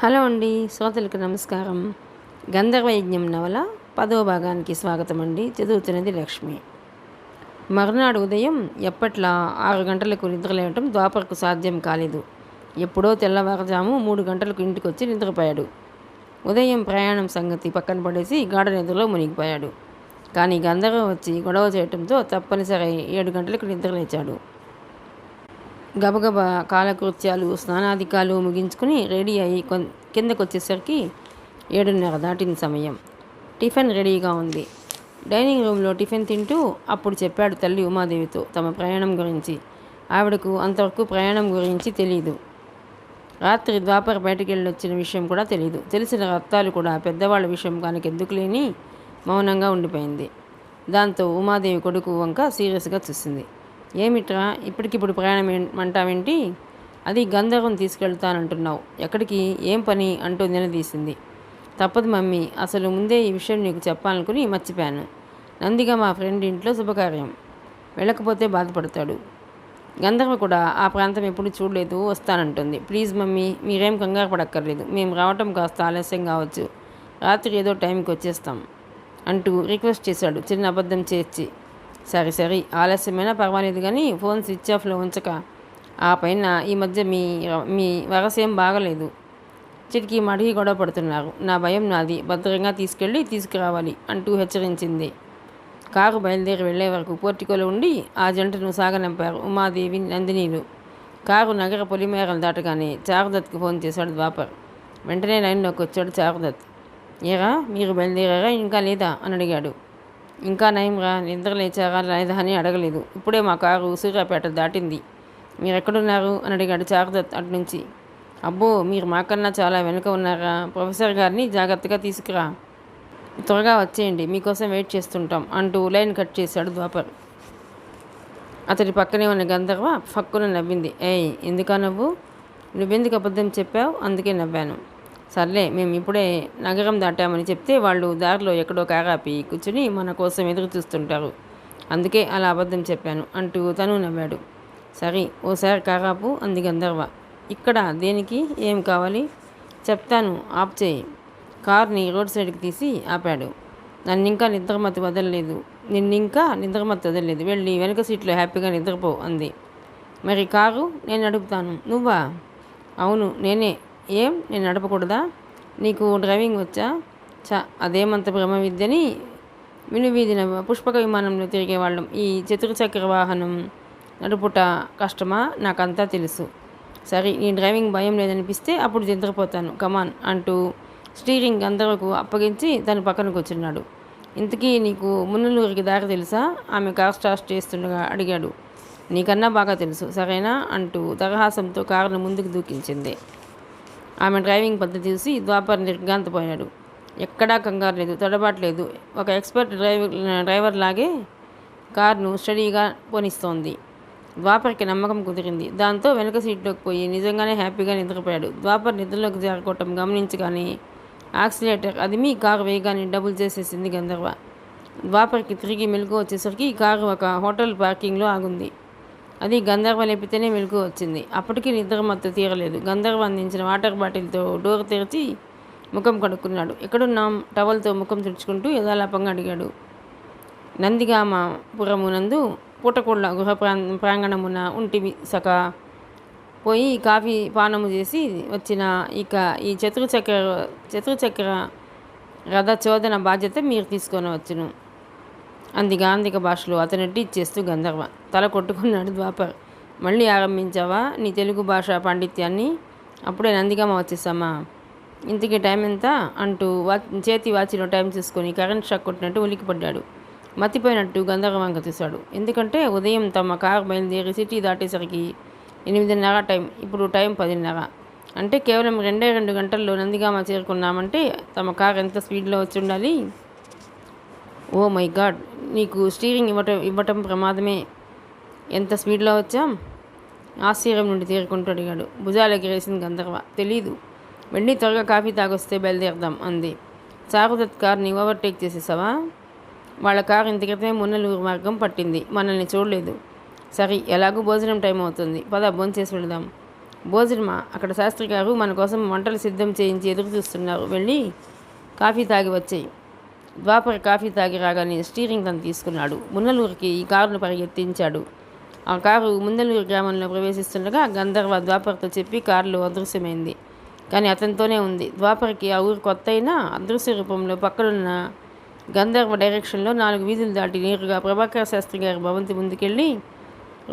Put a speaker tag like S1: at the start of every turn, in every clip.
S1: Hello అండి, శ్రోతలకు నమస్కారం. గంధర్వయజ్ఞం నవల 10వ భాగానికి స్వాగతం అండి. చదువుతున్నది లక్ష్మి. మరునాడు ఉదయం ఎప్పట్లా 6 గంటలకు నిద్రలేవటం ద్వాపరకు సాధ్యం కాలేదు. ఎప్పుడో తెల్లవారుజాము 3 గంటలకు ఇంటికొచ్చి నిద్రపోయాడు. ఉదయం ప్రయాణం సంగతి పక్కన పడేసి గాఢ నిద్రలో మునిగిపోయాడు. కానీ గంధర్వ వచ్చి గొడవ చేయటంతో తప్పనిసరి 7 గంటలకు నిద్రలేచాడు. గబగబా కాలకృత్యాలు స్నానాధికాలు ముగించుకుని రెడీ అయ్యి కిందకు వచ్చేసరికి 7:30 దాటిన సమయం. టిఫిన్ రెడీగా ఉంది. డైనింగ్ రూమ్లో టిఫిన్ తింటూ అప్పుడు చెప్పాడు తల్లి ఉమాదేవితో తమ ప్రయాణం గురించి. ఆవిడకు అంతవరకు ప్రయాణం గురించి తెలీదు. రాత్రి ద్వాపర బయటికి వెళ్ళి వచ్చిన విషయం కూడా తెలీదు. తెలిసిన రత్తాలు కూడా పెద్దవాళ్ళ విషయం ఎందుకు లేని మౌనంగా ఉండిపోయింది. దాంతో ఉమాదేవి కొడుకు వంక సీరియస్గా చూసింది. ఏమిట్రా ఇప్పటికిప్పుడు ప్రయాణం అంటావేంటి? అది గంధర్వం తీసుకెళ్తానంటున్నావు, ఎక్కడికి, ఏం పని అంటూ నిలదీసింది. తప్పదు మమ్మీ, అసలు ముందే ఈ విషయం నీకు చెప్పాలనుకుని మర్చిపోయాను. నందిగా మా ఫ్రెండ్ ఇంట్లో శుభకార్యం, వెళ్ళకపోతే బాధపడతాడు. గంధర్వ కూడా ఆ ప్రాంతం ఎప్పుడు చూడలేదు, వస్తానంటుంది. ప్లీజ్ మమ్మీ, మీరేం కంగారు పడక్కర్లేదు. మేము రావటం కాస్త ఆలస్యం కావచ్చు, రాత్రి ఏదో టైంకి వచ్చేస్తాం అంటూ రిక్వెస్ట్ చేశాడు చిన్న అబద్ధం చేర్చి. సరే ఆలస్యమైనా పర్వాలేదు కానీ ఫోన్ స్విచ్ ఆఫ్లో ఉంచక. ఆ పైన ఈ మధ్య మీ వరసేం బాగలేదు. చిటికి మడికి గొడవ పడుతున్నారు. నా భయం నాది, భద్రంగా తీసుకురావాలి అంటూ హెచ్చరించింది. కారు బయలుదేరి వెళ్లే వరకు పోర్టికోలో ఉండి ఆ జంటను సాగనంపారు ఉమాదేవి, నందినీలు. కారు నగర పొలిమేరలు దాటగానే చారుదత్కి ఫోన్ చేశాడు ద్వాపర్. వెంటనే లైన్లోకి వచ్చాడు చారుదత్. ఏరా, మీరు బయలుదేరారా ఇంకా లేదా అని అడిగాడు. ఇంకా నయంరా, నిద్ర లేచారా లేదా అని అడగలేదు. ఇప్పుడే మా కారు సూర్యాపేట దాటింది. మీరు ఎక్కడున్నారు అని అడిగాడు చారుదత్ అటునుంచి. అబ్బో, మీరు మాకన్నా చాలా వెనుక ఉన్నారా? ప్రొఫెసర్ గారిని జాగ్రత్తగా తీసుకురా, త్వరగా వచ్చేయండి, మీకోసం వెయిట్ చేస్తుంటాం అంటూ లైన్ కట్ చేశాడు ద్వాపర్. అతడి పక్కనే ఉన్న గంధర్వ ఫక్కున నవ్వింది. ఏయ్, ఎందుకా నువ్వెందుకు అబద్ధం చెప్పావు? అందుకే నవ్వాను. సర్లే, మేము ఇప్పుడే నగరం దాటామని చెప్తే వాళ్ళు దారిలో ఎక్కడో కారాపి కూర్చుని మన కోసం ఎదురు చూస్తుంటారు, అందుకే అలా అబద్ధం చెప్పాను అంటూ తను నవ్వాడు. సరే, ఓసారి కారాపు అంది గంధర్వ. ఇక్కడ దేనికి, ఏం కావాలి? చెప్తాను, ఆప్ చేయి. కార్ని రోడ్ సైడ్కి తీసి ఆపాడు. నిన్నింకా నిద్రమత్తు వదలలేదు, వెళ్ళి వెనక సీట్లో హ్యాపీగా నిద్రపో అంది. మరి కారు నేను నడుపుతాను. నువ్వా? అవును, నేనే. ఏం, నేను నడపకూడదా? నీకు డ్రైవింగ్ వచ్చా? అదేమంత బ్రహ్మ విద్యని. వినువీధిన పుష్పక విమానంలో తిరిగేవాళ్ళం ఈ చతుర్చక్ర వాహనం నడుపుట కష్టమా? నాకంతా తెలుసు. సరే, నీ డ్రైవింగ్ భయం లేదనిపిస్తే అప్పుడు నిద్రపోతాను, కమాన్ అంటూ స్టీరింగ్ అందరకు అప్పగించి తన పక్కన కూర్చున్నాడు. ఇంతకీ నీకు మున్నలూరికి దారి తెలుసా? ఆమె కార్ స్టార్ట్ చేస్తుండగా అడిగాడు. నీకన్నా బాగా తెలుసు, సరేనా అంటూ దరహాసంతో కారును ముందుకు దూకించింది. ఆమె డ్రైవింగ్ పద్ధతి చూసి ద్వాపర్ నిర్ఘాంతపోయాడు. ఎక్కడా కంగారు లేదు, తడబాట్లేదు. ఒక ఎక్స్పర్ట్ డ్రైవర్ లాగే కార్ను స్టడీగా పోనిస్తోంది. ద్వాపర్కి నమ్మకం కుదిరింది. దాంతో వెనక సీట్లోకి పోయి నిజంగానే హ్యాపీగా నిద్రపోయాడు. ద్వాపర్ నిద్రలోకి జారుకోవటం గమనించగానే యాక్సిలేటర్ అదిమి కారు వేగాన్ని డబుల్ చేసేసింది గంధర్వ. ద్వాపర్కి తిరిగి మెలకు వచ్చేసరికి కారు ఒక హోటల్ పార్కింగ్లో ఆగుంది. అది గంధర్వ లేపితేనే మెలకు వచ్చింది. అప్పటికీ నిద్రమత్తు తీరలేదు. గంధర్వ అందించిన వాటర్ బాటిల్తో డోర్ తెరిచి ముఖం కడుక్కున్నాడు. ఎక్కడున్నాం? టవల్తో ముఖం తుడుచుకుంటూ యథాలాపంగా అడిగాడు. నందిగామపురమునందు పూటకోళ్ళ గృహ ప్రాంగణమున ఉంటివి సక. పోయి కాఫీ పానము చేసి వచ్చిన ఇక ఈ చతుర్చక్ర రథ చోదన బాధ్యత మీరు తీసుకొనవచ్చును అంది గాంధిక భాషలో అతనెట్టి ఇచ్చేస్తూ గంధర్వ. తల కొట్టుకున్నాడు ద్వాపర్. మళ్ళీ ఆరంభించావా నీ తెలుగు భాష పాండిత్యాన్ని? అప్పుడే నందిగామ వచ్చేసామా? ఇంతకీ టైం ఎంత అంటూ చేతి వాచిలో టైం చూసుకొని కరెంట్ షాక్ కొట్టినట్టు ఉలికిపడ్డాడు. మతిపోయినట్టు గంధర్వ వంక చూశాడు. ఎందుకంటే ఉదయం తమ కారు బయలుదేరి సిటీ దాటేసరికి 8:30 టైం, ఇప్పుడు టైం 10:30. అంటే కేవలం 2 గంటల్లో నందిగామ చేరుకున్నామంటే తమ కారు ఎంత స్పీడ్లో వచ్చి ఉండాలి? ఓ మై గాడ్, నీకు స్టీరింగ్ ఇవ్వటం ప్రమాదమే. ఎంత స్పీడ్లో వచ్చాం? ఆశ్చర్యం నుండి తేరుకుంటూ అడిగాడు. భుజాలు ఎగిరేసింది గంధర్వ. తెలీదు, వెళ్ళి త్వరగా కాఫీ తాగొస్తే బయలుదేరదాం అంది. చారుదత్ కార్ని ఓవర్టేక్ చేసేసావా? వాళ్ళ కారు ఇంత క్రితమే మున్నలూరు మార్గం పట్టింది, మనల్ని చూడలేదు. సరే, ఎలాగూ భోజనం టైం అవుతుంది, పద భోంచేసి వెళదాం. భోజనమా? అక్కడ శాస్త్రి గారు మన కోసం వంటలు సిద్ధం చేయించి ఎదురు చూస్తున్నారు. వెళ్ళి కాఫీ తాగి వచ్చేయి. ద్వాపర కాఫీ తాగి రాగానే స్టీరింగ్ తను తీసుకున్నాడు. మున్నలూరుకి ఈ కారును పరిగెత్తించాడు. ఆ కారు ముందలూరు గ్రామంలో ప్రవేశిస్తుండగా గంధర్వ ద్వాపరతో చెప్పి కారులో అదృశ్యమైంది. కానీ అతనితోనే ఉంది. ద్వాపరకి ఆ ఊరు కొత్త అయినా అదృశ్య రూపంలో పక్కనున్న గంధర్వ డైరెక్షన్లో 4 వీధులు దాటి నేరుగా ప్రభాకర శాస్త్రి గారి భవంతి ముందుకెళ్ళి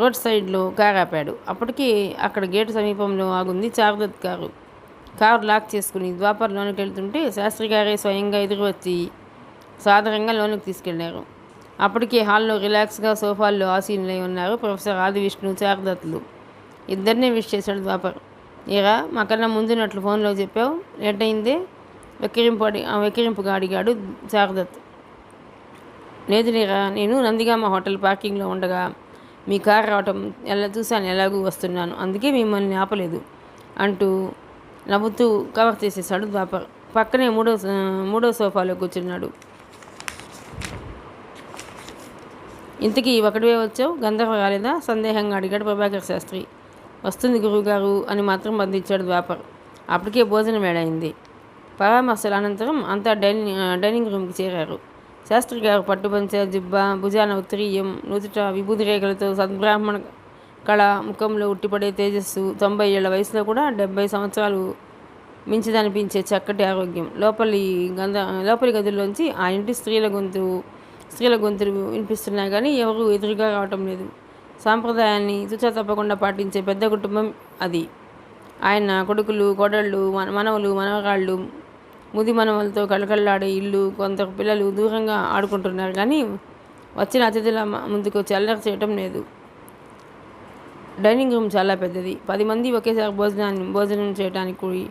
S1: రోడ్ సైడ్లో కారు ఆపాడు. అప్పటికి అక్కడ గేటు సమీపంలో ఆగుంది చారుదత్ కారు. కారు లాక్ చేసుకుని ద్వాపర్ లోనికి వెళ్తుంటే శాస్త్రి గారే స్వయంగా ఎదురు వచ్చి సాధారణంగా లోనికి తీసుకెళ్లారు. అప్పటికే హాల్లో రిలాక్స్గా సోఫాల్లో ఆసీనులై ఉన్నారు ప్రొఫెసర్ ఆది విష్ణు, చారుదత్తులు. ఇద్దరినే విష్ చేశాడు ద్వాపర్. ఏరా మాకన్నా ముందున్నట్లు ఫోన్లో చెప్పావు, లేట్ అయిందే? వెక్కిరింపుగా అడిగాడు చారుదత్. లేదు లేరా, నేను నందిగామ హోటల్ పార్కింగ్లో ఉండగా మీ కారు రావటం చూశాను, ఎలాగూ వస్తున్నాను, అందుకే మిమ్మల్ని ఆపలేదు అంటూ నవ్వుతూ కవర్ చేసేసాడు ద్వాపర్. పక్కనే మూడో సోఫాలో కూర్చున్నాడు. ఇంతకీ ఒకటివే వచ్చావు, గంధర్వ రాలేదా? సందేహంగా అడిగాడు ప్రభాకర్ శాస్త్రి. వస్తుంది గురువుగారు అని మాత్రం బంధించాడు ద్వాపర్. అప్పటికే భోజనం వేడైంది. పరామర్శల అనంతరం అంతా డైనింగ్ రూమ్కి చేరారు. శాస్త్రి గారు పట్టుపంచ, జిబ్బా, భుజాన ఉత్తరీయం, నుదుట విభూతి రేఖలతో సద్బ్రాహ్మణ కళ, ముఖంలో ఉట్టిపడే తేజస్సు, 90 ఏళ్ల వయసులో కూడా 70 సంవత్సరాలు మించిదనిపించే చక్కటి ఆరోగ్యం. లోపలి గదుల్లోంచి ఆ ఇంటి స్త్రీల గొంతులు వినిపిస్తున్నాయి కానీ ఎవరు ఎదురుగా రావటం లేదు. సాంప్రదాయాన్ని తుచ తప్పకుండా పాటించే పెద్ద కుటుంబం అది. ఆయన కొడుకులు, కోడళ్ళు, మనవలు, మనవరాళ్ళు, ముది మనవలతో కళకళలాడే ఇల్లు. కొందరు పిల్లలు దూరంగా ఆడుకుంటున్నారు కానీ వచ్చిన అతిథుల ముందుకు వచ్చి అల్లరి చేయటం లేదు. డైనింగ్ రూమ్ చాలా పెద్దది. 10 మంది ఒకేసారి భోజనం చేయడానికి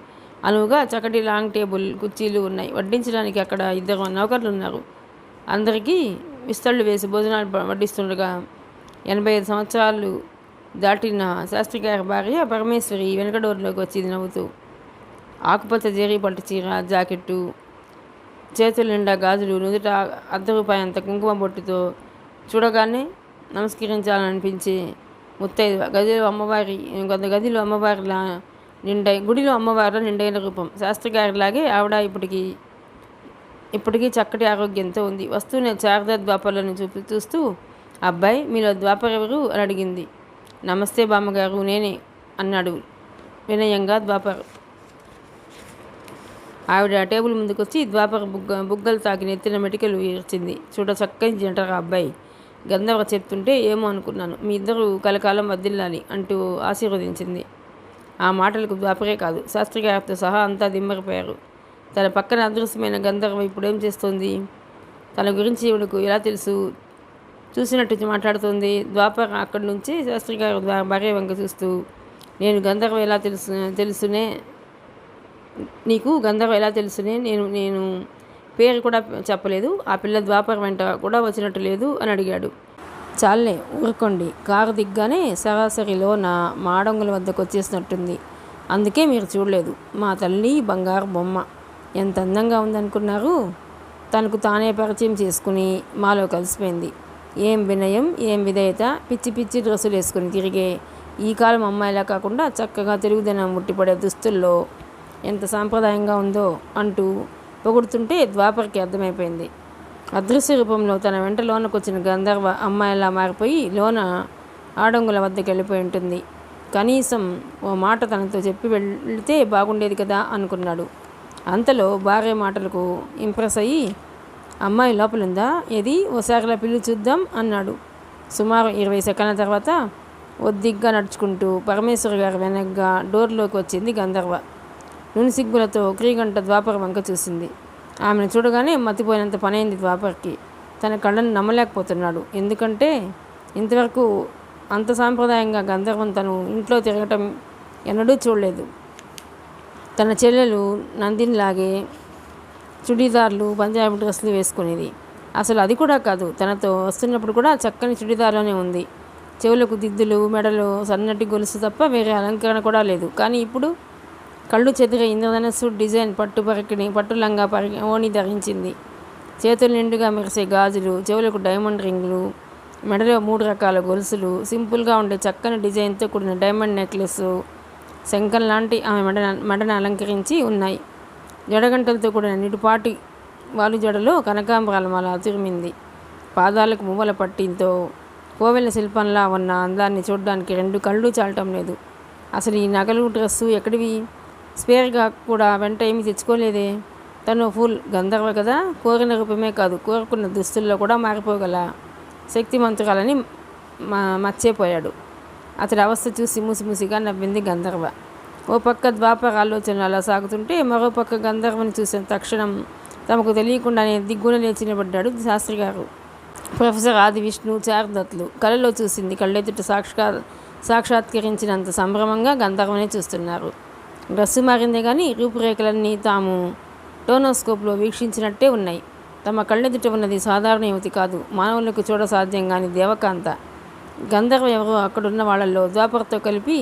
S1: అనువుగా చక్కటి లాంగ్ టేబుల్, కుర్చీలు ఉన్నాయి. వడ్డించడానికి అక్కడ 2 నౌకర్లు ఉన్నారు. అందరికీ విస్తళ్ళు వేసి భోజనాలు వడ్డిస్తుండగా 85 సంవత్సరాలు దాటిన శాస్త్రి గారి భార్య పరమేశ్వరి వెనక డోర్లోకి వచ్చింది నవ్వుతూ. ఆకుపచ్చ జరీ పట్టు చీర, జాకెట్టు, చేతుల నిండా గాజులు, నుదుట ₹1 అంత కుంకుమ బొట్టుతో చూడగానే నమస్కరించాలనిపించే ముత్తైదువ. గుడిలో అమ్మవారిలా నిండైన రూపం. శాస్త్రి గారిలాగే ఆవిడ ఇప్పటికీ చక్కటి ఆరోగ్యంతో ఉంది. వస్తూనే చారుదత్ ద్వాపర్లను చూస్తూ, అబ్బాయి మీలో ద్వాపర్ ఎవరు అని అడిగింది. నమస్తే బామ్మగారు, నేనే అన్నాడు వినయంగా ద్వాపర్. ఆవిడ టేబుల్ ముందుకొచ్చి ద్వాపర్ బుగ్గలు తాకి నెత్తిన మెటికలు ఏర్చింది. చూడ చక్కని జంటరా అబ్బాయి, గంధర్వ చెప్తుంటే ఏమో అనుకున్నాను, మీ ఇద్దరు కలకాలం వదిల్లాలి అంటూ ఆశీర్వదించింది. ఆ మాటలకు ద్వాపరే కాదు శాస్త్రి గారితో సహా అంతా దిమ్మరిపోయారు. తన పక్కన అదృశ్యమైన గంధర్వ ఇప్పుడేం చేస్తోంది? తన గురించి ఈవిడకు ఎలా తెలుసు? చూసినట్టు మాట్లాడుతోంది. ద్వాపర్ అక్కడి నుంచి శాస్త్రి గారు భార్య వంక చూస్తూ, నీకు గంధర్వ ఎలా తెలుసునే? నేను పేరు కూడా చెప్పలేదు. ఆ పిల్ల ద్వాపర్ వెంట కూడా వచ్చినట్టు లేదు అని అడిగాడు. చాలే ఊరుకోండి, కారు దిగ్గానే సరాసరిలోన మాడంగుల వద్దకు వచ్చేసినట్టుంది. అందుకే మీరు చూడలేదు. మా తల్లి బంగారు బొమ్మ ఎంత అందంగా ఉందనుకున్నారు. తనకు తానే పరిచయం చేసుకుని మాలో కలిసిపోయింది. ఏం వినయం, ఏం విధేయత. పిచ్చి పిచ్చి డ్రెస్సులు వేసుకుని తిరిగే ఈ కాలం అమ్మాయిలా కాకుండా చక్కగా తెలుగుదనం ముట్టిపడే దుస్తుల్లో ఎంత సాంప్రదాయంగా ఉందో అంటూ పొగుడుతుంటే ద్వాపర్కి అర్థమైపోయింది. అదృశ్య రూపంలో తన వెంట లోనకు వచ్చిన గంధర్వ అమ్మాయిలా మారిపోయి లోన ఆడంగుల వద్దకు వెళ్ళిపోయి ఉంటుంది. కనీసం ఓ మాట తనతో చెప్పి వెళితే బాగుండేది కదా అనుకున్నాడు. అంతలో భార్య మాటలకు ఇంప్రెస్ అయ్యి, అమ్మాయి లోపలుందా, ఏది ఓసారిలా పిల్లి చూద్దాం అన్నాడు. సుమారు 20 సెకండ్ల తర్వాత ఒద్దిగ్గా నడుచుకుంటూ పరమేశ్వరి గారి వెనక్గా డోర్లోకి వచ్చింది గంధర్వ. నునిసిగ్గులతో క్రీగంట ద్వాపర్ వంక చూసింది. ఆమెను చూడగానే మతిపోయినంత పనైంది ద్వాపర్కి. తన కళ్ళను నమ్మలేకపోతున్నాడు. ఎందుకంటే ఇంతవరకు అంత సాంప్రదాయంగా గంధర్వం తను ఇంట్లో తిరగటం ఎన్నడూ చూడలేదు. తన చెల్లెలు నందినిలాగే చుడీదార్లు, పంజాబీ డ్రెస్సులు వేసుకునేది. అసలు అది కూడా కాదు, తనతో వస్తున్నప్పుడు కూడా చక్కని చుడీదార్లోనే ఉంది. చెవులకు దిద్దులు, మెడలో సన్నటి గొలుసు తప్ప వేరే అలంకరణ కూడా లేదు. కానీ ఇప్పుడు కళ్ళు చెదిరే ఇంద్రధనస్సు డిజైన్ పట్టు లంగా ఓణి ధరించింది. చేతులు నిండుగా మెరిసే గాజులు, చెవులకు డైమండ్ రింగులు, మెడలో 3 రకాల గొలుసులు, సింపుల్గా ఉండే చక్కని డిజైన్తో కూడిన డైమండ్ నెక్లెస్, శంఖం లాంటి ఆమె మెడను అలంకరించి ఉన్నాయి. జడగంటలతో కూడిన నిడుపాటి వాలు జడలో కనకాంబరాల మాల అతురిమింది. పాదాలకు మువ్వల పట్టీలతో కోవెల శిల్పంలా ఉన్న అందాన్ని చూడడానికి 2 కళ్ళు చాలటం లేదు. అసలు ఈ నగలు డ్రెస్సు ఎక్కడివి? స్పేర్గా కూడా వెంట ఏమీ తెచ్చుకోలేదే. తను ఫుల్ గంధర్వ కదా, కోరిన రూపమే కాదు కోరుకున్న దుస్తుల్లో కూడా మారిపోగల శక్తిమంతురాలని మర్చిపోయాడు. అతడి అవస్థ చూసి ముసిముసిగా నవ్వింది గంధర్వ. ఓ పక్క ద్వాపర ఆలోచనలు అలా సాగుతుంటే మరో పక్క గంధర్వని చూసిన తక్షణం తమకు తెలియకుండానే దిగ్గున లేచి నిలబడ్డాడు శాస్త్రి గారు. ప్రొఫెసర్ ఆది విష్ణు చారుదత్తులు కలలో చూసింది కళ్ళెదుట సాక్షాత్కరించినంత సంభ్రమంగా గంధర్వనే చూస్తున్నారు. డ్రెస్సు మారిందే కానీ రూపురేఖలన్నీ తాము టోనోస్కోప్లో వీక్షించినట్టే ఉన్నాయి. తమ కళ్ళెదుట ఉన్నది సాధారణ యువతి కాదు, మానవులకు చూడ సాధ్యం కాని దేవకాంత. గంధర్వ ఎవరో అక్కడున్న వాళ్ళల్లో ద్వాపరతో కలిపి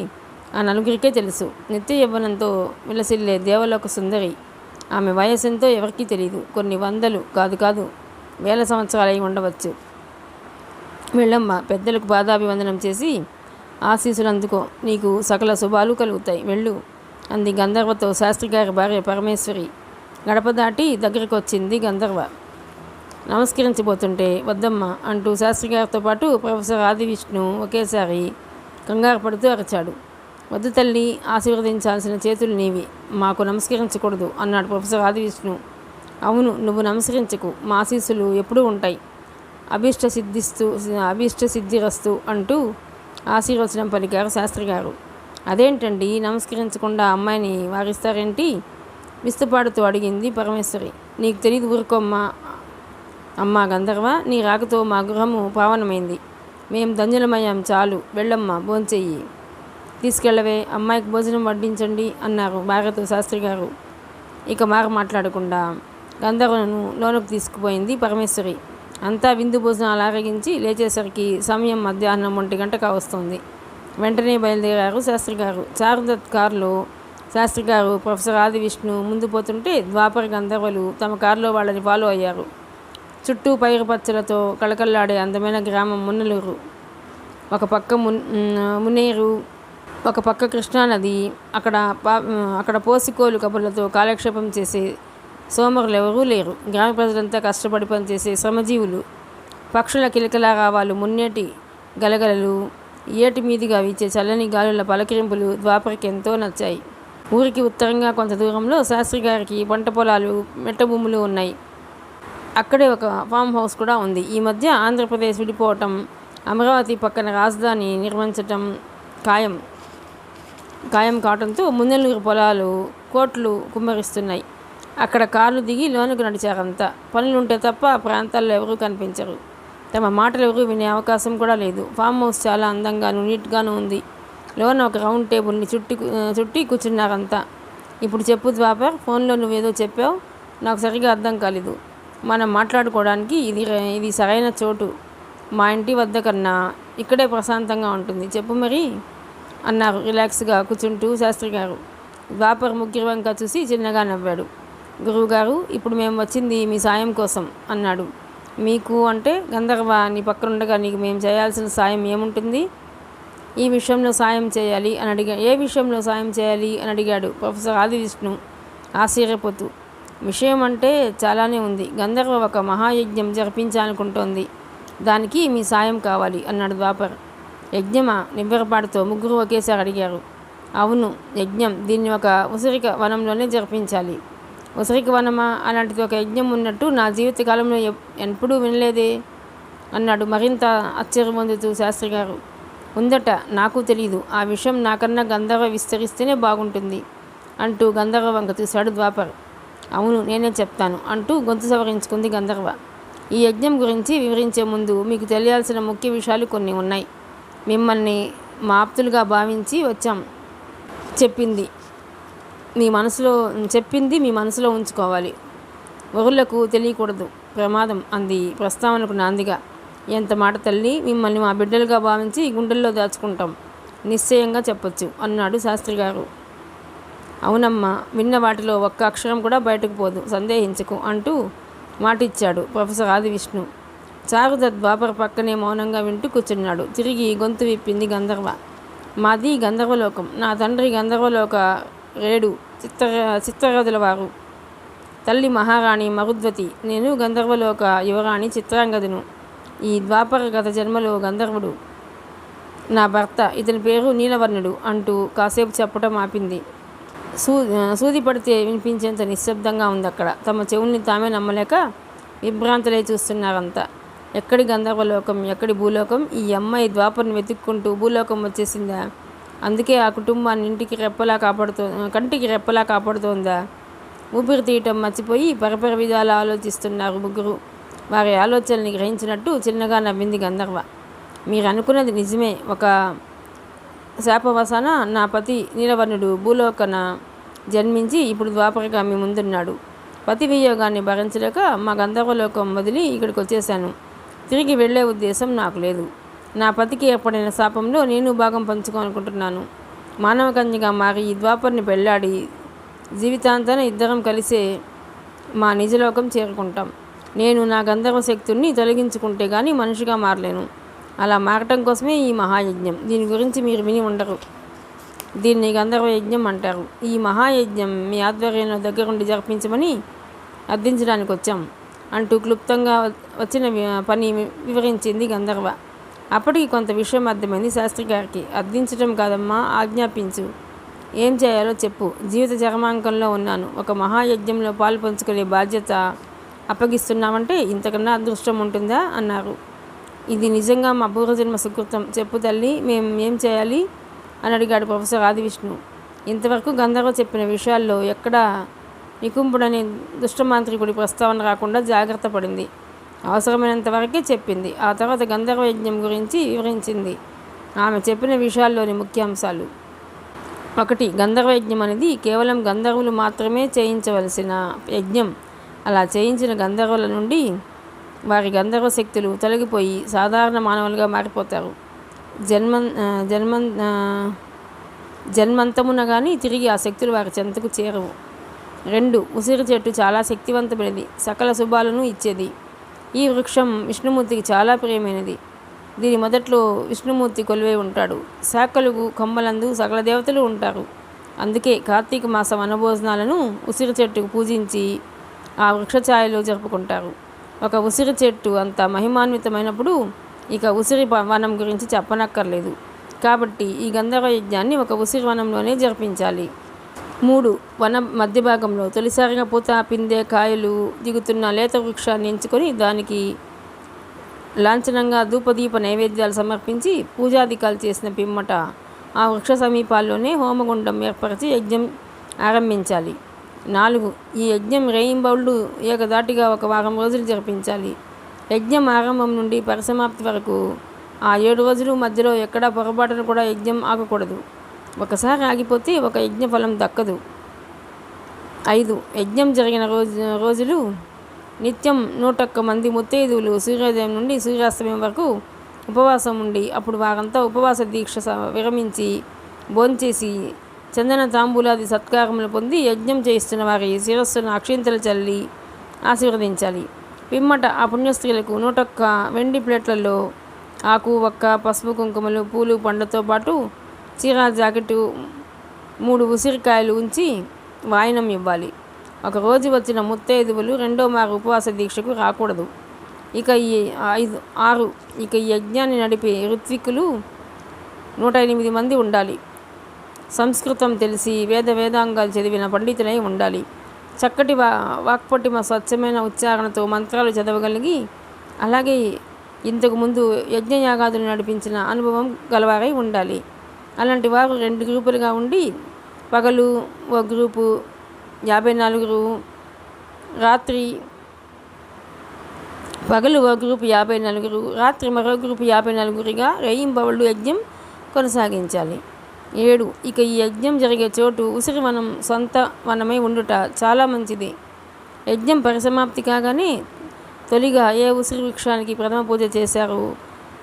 S1: ఆ నలుగురికే తెలుసు. నిత్య యవ్వనంతో విలసిల్లే దేవలోక సుందరి. ఆమె వయస్సెంతో ఎవరికీ తెలియదు. కొన్ని వందలు కాదు వేల సంవత్సరాలు అయి ఉండవచ్చు. వెళ్ళమ్మ, పెద్దలకు పాదాభివందనం చేసి ఆశీస్సులు అందుకో, నీకు సకల శుభాలు కలుగుతాయి, వెళ్ళు అంది గంధర్వతో శాస్త్రిగారి భార్య పరమేశ్వరి. గడప దాటి దగ్గరకు వచ్చింది గంధర్వ. నమస్కరించబోతుంటే వద్దమ్మ అంటూ శాస్త్రిగారితో పాటు ప్రొఫెసర్ ఆది విష్ణు ఒకేసారి కంగారు పడుతూ అరిచాడు. వద్దు తల్లి, ఆశీర్వదించాల్సిన చేతులు నీవి, మాకు నమస్కరించకూడదు అన్నాడు ప్రొఫెసర్ ఆది విష్ణు. అవును, నువ్వు నమస్కరించకు, మా ఆశీస్సులు ఎప్పుడూ ఉంటాయి, అభీష్ట సిద్ధిరస్తు అంటూ ఆశీర్వచనం పలికారు శాస్త్రి గారు. అదేంటండి, నమస్కరించకుండా అమ్మాయిని వారిస్తారేంటి? విస్తుపాడుతూ అడిగింది పరమేశ్వరి. నీకు తెలియదు, ఊరుకోమ్మా. అమ్మా గంధర్వ, నీ రాకతో మా గృహము పావనమైంది, మేం ధన్యులమయ్యాం, చాలు, వెళ్ళమ్మా, భోంచెయ్యి, తీసుకెళ్ళవే, అమ్మాయికి భోజనం వడ్డించండి అన్నారు భార్యతో శాస్త్రి గారు. ఇక మాట్లాడకుండా గంధర్వను లోనుకు తీసుకుపోయింది పరమేశ్వరి. అంతా విందు భోజనాలు ఆరగించి లేచేసరికి సమయం మధ్యాహ్నం 1 గంట కావస్తుంది. వెంటనే బయలుదేరారు శాస్త్రి గారు. చారుదత్ కారులో శాస్త్రి గారు, ప్రొఫెసర్ ఆది విష్ణు ముందు పోతుంటే ద్వాపర గంధర్వలు తమ కారులో వాళ్ళని ఫాలో అయ్యారు. చుట్టూ పైరు పచ్చలతో కళకళలాడే అందమైన గ్రామం మున్నలూరు. ఒక పక్క మున్నేరు, ఒక పక్క కృష్ణానది. అక్కడ పోసికోలు కబుర్లతో కాలక్షేపం చేసే సోమరులు ఎవరూ లేరు. గ్రామ ప్రజలంతా కష్టపడి పనిచేసే శ్రమజీవులు. పక్షుల కిలకలారావాలు, మున్నేటి గలగలలు, ఏటి మీదుగా వీచే చల్లని గాలుల పలకరింపులు ద్వాపరకి ఎంతో నచ్చాయి. ఊరికి ఉత్తరంగా కొంత దూరంలో శాస్త్రి గారికి పంట పొలాలు, మెట్ట భూములు ఉన్నాయి. అక్కడే ఒక ఫామ్ హౌస్ కూడా ఉంది. ఈ మధ్య ఆంధ్రప్రదేశ్ విడిపోవటం, అమరావతి పక్కన రాజధాని నిర్మించటం ఖాయం కావడంతో మున్నెలూరు పొలాలు కోట్లు కుమ్మరిస్తున్నాయి. అక్కడ కార్లు దిగి లోనుకు నడిచారంతా. పనులుంటే తప్ప ఆ ప్రాంతాల్లో ఎవరూ కనిపించరు. తమ మాటలు ఎవరూ వినే అవకాశం కూడా లేదు. ఫామ్ హౌస్ చాలా అందంగాను నీట్గాను ఉంది. లోన ఒక రౌండ్ టేబుల్ని చుట్టి కూర్చున్నారంతా. ఇప్పుడు చెప్పు ద్వాపర్, ఫోన్లో నువ్వేదో చెప్పావు, నాకు సరిగా అర్థం కాలేదు. మనం మాట్లాడుకోవడానికి ఇది సరైన చోటు. మా ఇంటి వద్ద కన్నా ఇక్కడే ప్రశాంతంగా ఉంటుంది, చెప్పు మరి అన్నారు రిలాక్స్గా కూర్చుంటూ శాస్త్రి గారు. ద్వాపర్ ముగ్గురు వంక చూసి చిన్నగా నవ్వాడు. గురువుగారు, ఇప్పుడు మేము వచ్చింది మీ సాయం కోసం అన్నాడు. మీకు అంటే? గంధర్వ, నీ పక్కనుండగా నీకు మేము చేయాల్సిన సాయం ఏముంటుంది? ఏ విషయంలో సాయం చేయాలి అని అడిగాడు ప్రొఫెసర్ ఆది విష్ణు ఆశ్చర్యపోతూ. విషయం అంటే చాలానే ఉంది. గంధర్వ ఒక మహాయజ్ఞం జరిపించాలనుకుంటోంది, దానికి మీ సాయం కావాలి అన్నాడు ద్వాపర్. యజ్ఞమా? నివ్వెరపాటుతో ముగ్గురు ఒకేసారి అడిగారు. అవును, యజ్ఞం. దీన్ని ఒక ఉసిరిక వనంలోనే జరిపించాలి. ఉసిరిక వనమా? అలాంటిది ఒక యజ్ఞం ఉన్నట్టు నా జీవితకాలంలో ఎప్పుడూ వినలేదే అన్నాడు మరింత ఆశ్చర్యం పొందుతూ శాస్త్రి గారు. ఉందట, నాకు తెలీదు. ఆ విషయం నాకన్నా గంధర్వ విస్తరిస్తేనే బాగుంటుంది అంటూ గంధర్వ వంక చూశాడు ద్వాపర్. అవును, నేనే చెప్తాను అంటూ గొంతు సవరించుకుంది గంధర్వ. ఈ యజ్ఞం గురించి వివరించే ముందు మీకు తెలియాల్సిన ముఖ్య విషయాలు కొన్ని ఉన్నాయి. మిమ్మల్ని మా ఆప్తులుగా భావించి వచ్చాం. చెప్పింది మీ మనసులో ఉంచుకోవాలి. వరులకు తెలియకూడదు, ప్రమాదం అంది ప్రస్తావనకు నాందిగా. ఎంత మాట తల్లి, మిమ్మల్ని మా బిడ్డలుగా భావించి గుండెల్లో దాచుకుంటాం, నిశ్చయంగా చెప్పొచ్చు అన్నాడు శాస్త్రి గారు. అవునమ్మా, విన్న వాటిలో ఒక్క అక్షరం కూడా బయటకు పోదు, సందేహించకు అంటూ మాటిచ్చాడు ప్రొఫెసర్ ఆది విష్ణు. చారుదత్ ద్వాపర పక్కనే మౌనంగా వింటూ కూర్చున్నాడు. తిరిగి గొంతు విప్పింది గంధర్వ. మాది గంధర్వలోకం. నా తండ్రి గంధర్వలోక రేడు చిత్రరథుల వారు. తల్లి మహారాణి మరుద్వతి. నేను గంధర్వలోక యువరాణి చిత్రాంగదును. ఈ ద్వాపర గత జన్మలో గంధర్వుడు నా భర్త. ఇతని పేరు నీలవర్ణుడు అంటూ కాసేపు చెప్పటం ఆపింది. సూది పడితే వినిపించేంత నిశ్శబ్దంగా ఉంది అక్కడ. తమ చెవుల్ని తామే నమ్మలేక విభ్రాంతులై చూస్తున్నారంతా. ఎక్కడి గంధర్వలోకం, ఎక్కడి భూలోకం? ఈ అమ్మాయి ద్వాపర్ని వెతుక్కుంటూ భూలోకం వచ్చేసిందా? అందుకే ఆ కుటుంబాన్ని కంటికి రెప్పలా కాపాడుతోందా? ఊపిరి తీయటం మర్చిపోయి పరపర విధాలు ఆలోచిస్తున్నారు ముగ్గురు. వారి ఆలోచనల్ని గ్రహించినట్టు చిన్నగా నవ్వింది గంధర్వ. మీరు అనుకున్నది నిజమే. ఒక శాపవసాన నా పతి నీలవర్ణుడు భూలోకన జన్మించి ఇప్పుడు ద్వాపరగా మీ ముందున్నాడు. పతి వియోగాన్ని భరించలేక మా గంధర్వలోకం వదిలి ఇక్కడికి వచ్చేశాను. తిరిగి వెళ్లే ఉద్దేశం నాకు లేదు. నా పతికి ఏర్పడిన శాపంలో నేను భాగం పంచుకోనుకుంటున్నాను. మానవ కన్యగా మారి ఈ ద్వాపర్ని పెళ్ళాడి జీవితాంతాన ఇద్దరం కలిసే మా నిజలోకం చేరుకుంటాం. నేను నా గంధర్వ శక్తుల్ని తొలగించుకుంటే కానీ మనిషిగా మారలేను. అలా మారటం కోసమే ఈ మహాయజ్ఞం. దీని గురించి మీరు విని ఉండరు. దీన్ని గంధర్వ యజ్ఞం అంటారు. ఈ మహాయజ్ఞం మీ ఆధ్వర్యంలో దగ్గరుండి జరిపించమని అర్థించడానికి వచ్చాం అంటూ క్లుప్తంగా వచ్చిన పని వివరించింది గంధర్వ. అప్పటికి కొంత విషయం అర్థమైంది శాస్త్రి గారికి. అర్థించటం కాదమ్మా, ఆజ్ఞాపించు. ఏం చేయాలో చెప్పు. జీవిత చరమాంకంలో ఉన్నాను. ఒక మహాయజ్ఞంలో పాలు పంచుకునే బాధ్యత అప్పగిస్తున్నామంటే ఇంతకన్నా అదృష్టం ఉంటుందా అన్నారు. ఇది నిజంగా మా పూర్వజన్మ సుకృతం. చెప్పు తల్లి, మేము ఏం చేయాలి అని అడిగాడు ప్రొఫెసర్ ఆదివిష్ణు. ఇంతవరకు గంధర్వ చెప్పిన విషయాల్లో ఎక్కడా నికుంభుడనే దుష్టమాంత్రికుడి ప్రస్తావన రాకుండా జాగ్రత్త పడింది. అవసరమైనంత వరకే చెప్పింది. ఆ తర్వాత గంధర్వ యజ్ఞం గురించి వివరించింది. ఆమె చెప్పిన విషయాల్లోని ముఖ్యాంశాలు: 1. గంధర్వ యజ్ఞం అనేది కేవలం గంధర్వులు మాత్రమే చేయించవలసిన యజ్ఞం. అలా చేయించిన గంధర్వుల నుండి వారి గంధర్వ శక్తులు తొలగిపోయి సాధారణ మానవులుగా మారిపోతారు. జన్మంతమున కానీ తిరిగి ఆ శక్తులు వారి చెంతకు చేరవు. 2. ఉసిరి చెట్టు చాలా శక్తివంతమైనది, సకల శుభాలను ఇచ్చేది. ఈ వృక్షం విష్ణుమూర్తికి చాలా ప్రియమైనది. దీని మొదట్లో విష్ణుమూర్తి కొలువై ఉంటాడు. శాఖలు కొమ్మలందు సకల దేవతలు ఉంటారు. అందుకే కార్తీక మాస వనభోజనాలను ఉసిరి చెట్టుకు పూజించి ఆ వృక్షఛాయలో జరుపుకుంటారు. ఒక ఉసిరి చెట్టు అంత మహిమాన్వితమైనప్పుడు ఇక ఉసిరి వనం గురించి చెప్పనక్కర్లేదు. కాబట్టి ఈ గంధర్వ యజ్ఞాన్ని ఒక ఉసిరి వనంలోనే జరిపించాలి. 3. వన మధ్య భాగంలో తొలిసారిగా పూత, పిందె, కాయలు దిగుతున్న లేత వృక్షాన్ని ఎంచుకొని దానికి లాంఛనంగా ధూపదీప నైవేద్యాలు సమర్పించి పూజాధికాలు చేసిన పిమ్మట ఆ వృక్ష సమీపాల్లోనే హోమగుండం ఏర్పరిచి యజ్ఞం ఆరంభించాలి. 4. ఈ యజ్ఞం రేయింబౌళ్ళు ఏకదాటిగా 1 వారం రోజులు జరిపించాలి. యజ్ఞం ఆరంభం నుండి పరిసమాప్తి వరకు ఆ 7 రోజులు మధ్యలో ఎక్కడా పొరపాటును కూడా యజ్ఞం ఆగకూడదు. ఒకసారి ఆగిపోతే ఒక యజ్ఞ ఫలం దక్కదు. 5. యజ్ఞం జరిగిన రోజులు నిత్యం 101 మంది ముత్తైదువులు సూర్యోదయం నుండి సూర్యాస్తమయం వరకు ఉపవాసం ఉండి అప్పుడు వారంతా ఉపవాస దీక్ష విరమించి భోంచేసి చందన తాంబూలాది సత్కారములు పొంది యజ్ఞం చేయిస్తున్న వారి శిరస్సును అక్షింతలు చల్లి ఆశీర్వదించాలి. పిమ్మట ఆ పుణ్యస్త్రీలకు 101 వెండి ప్లేట్లలో ఆకు, ఒక్క, పసుపు, కుంకుమలు, పూలు, పండ్లతో పాటు చీర, జాకెట్టు, 3 ఉసిరికాయలు ఉంచి వాయనం ఇవ్వాలి. ఒకరోజు వచ్చిన ముత్తైదువులు 2వ మారు ఉపవాస దీక్షకు రాకూడదు. ఇక ఈ 6 ఇక ఈ యజ్ఞాన్ని నడిపే ఋత్విక్కులు 108 మంది ఉండాలి. సంస్కృతం తెలిసి వేదాంగాలు చదివిన పండితులై ఉండాలి. చక్కటి వాక్పటిమ, స్వచ్ఛమైన ఉచ్చారణతో మంత్రాలు చదవగలిగి అలాగే ఇంతకుముందు యజ్ఞయాగాదులు నడిపించిన అనుభవం గలవారై ఉండాలి. అలాంటి వారు 2 గ్రూపులుగా ఉండి పగలు ఒక గ్రూపు 54, పగలు ఒక గ్రూపు 54, రాత్రి మరో గ్రూపు 54గా రేయింబవళ్ళు యజ్ఞం కొనసాగించాలి. 7 ఇక ఈ యజ్ఞం జరిగే చోటు ఉసిరి వనం సొంత వనమై ఉండుట చాలా మంచిది. యజ్ఞం పరిసమాప్తి కాగానే తొలిగా ఏ ఉసిరి వృక్షానికి ప్రథమ పూజ చేశారో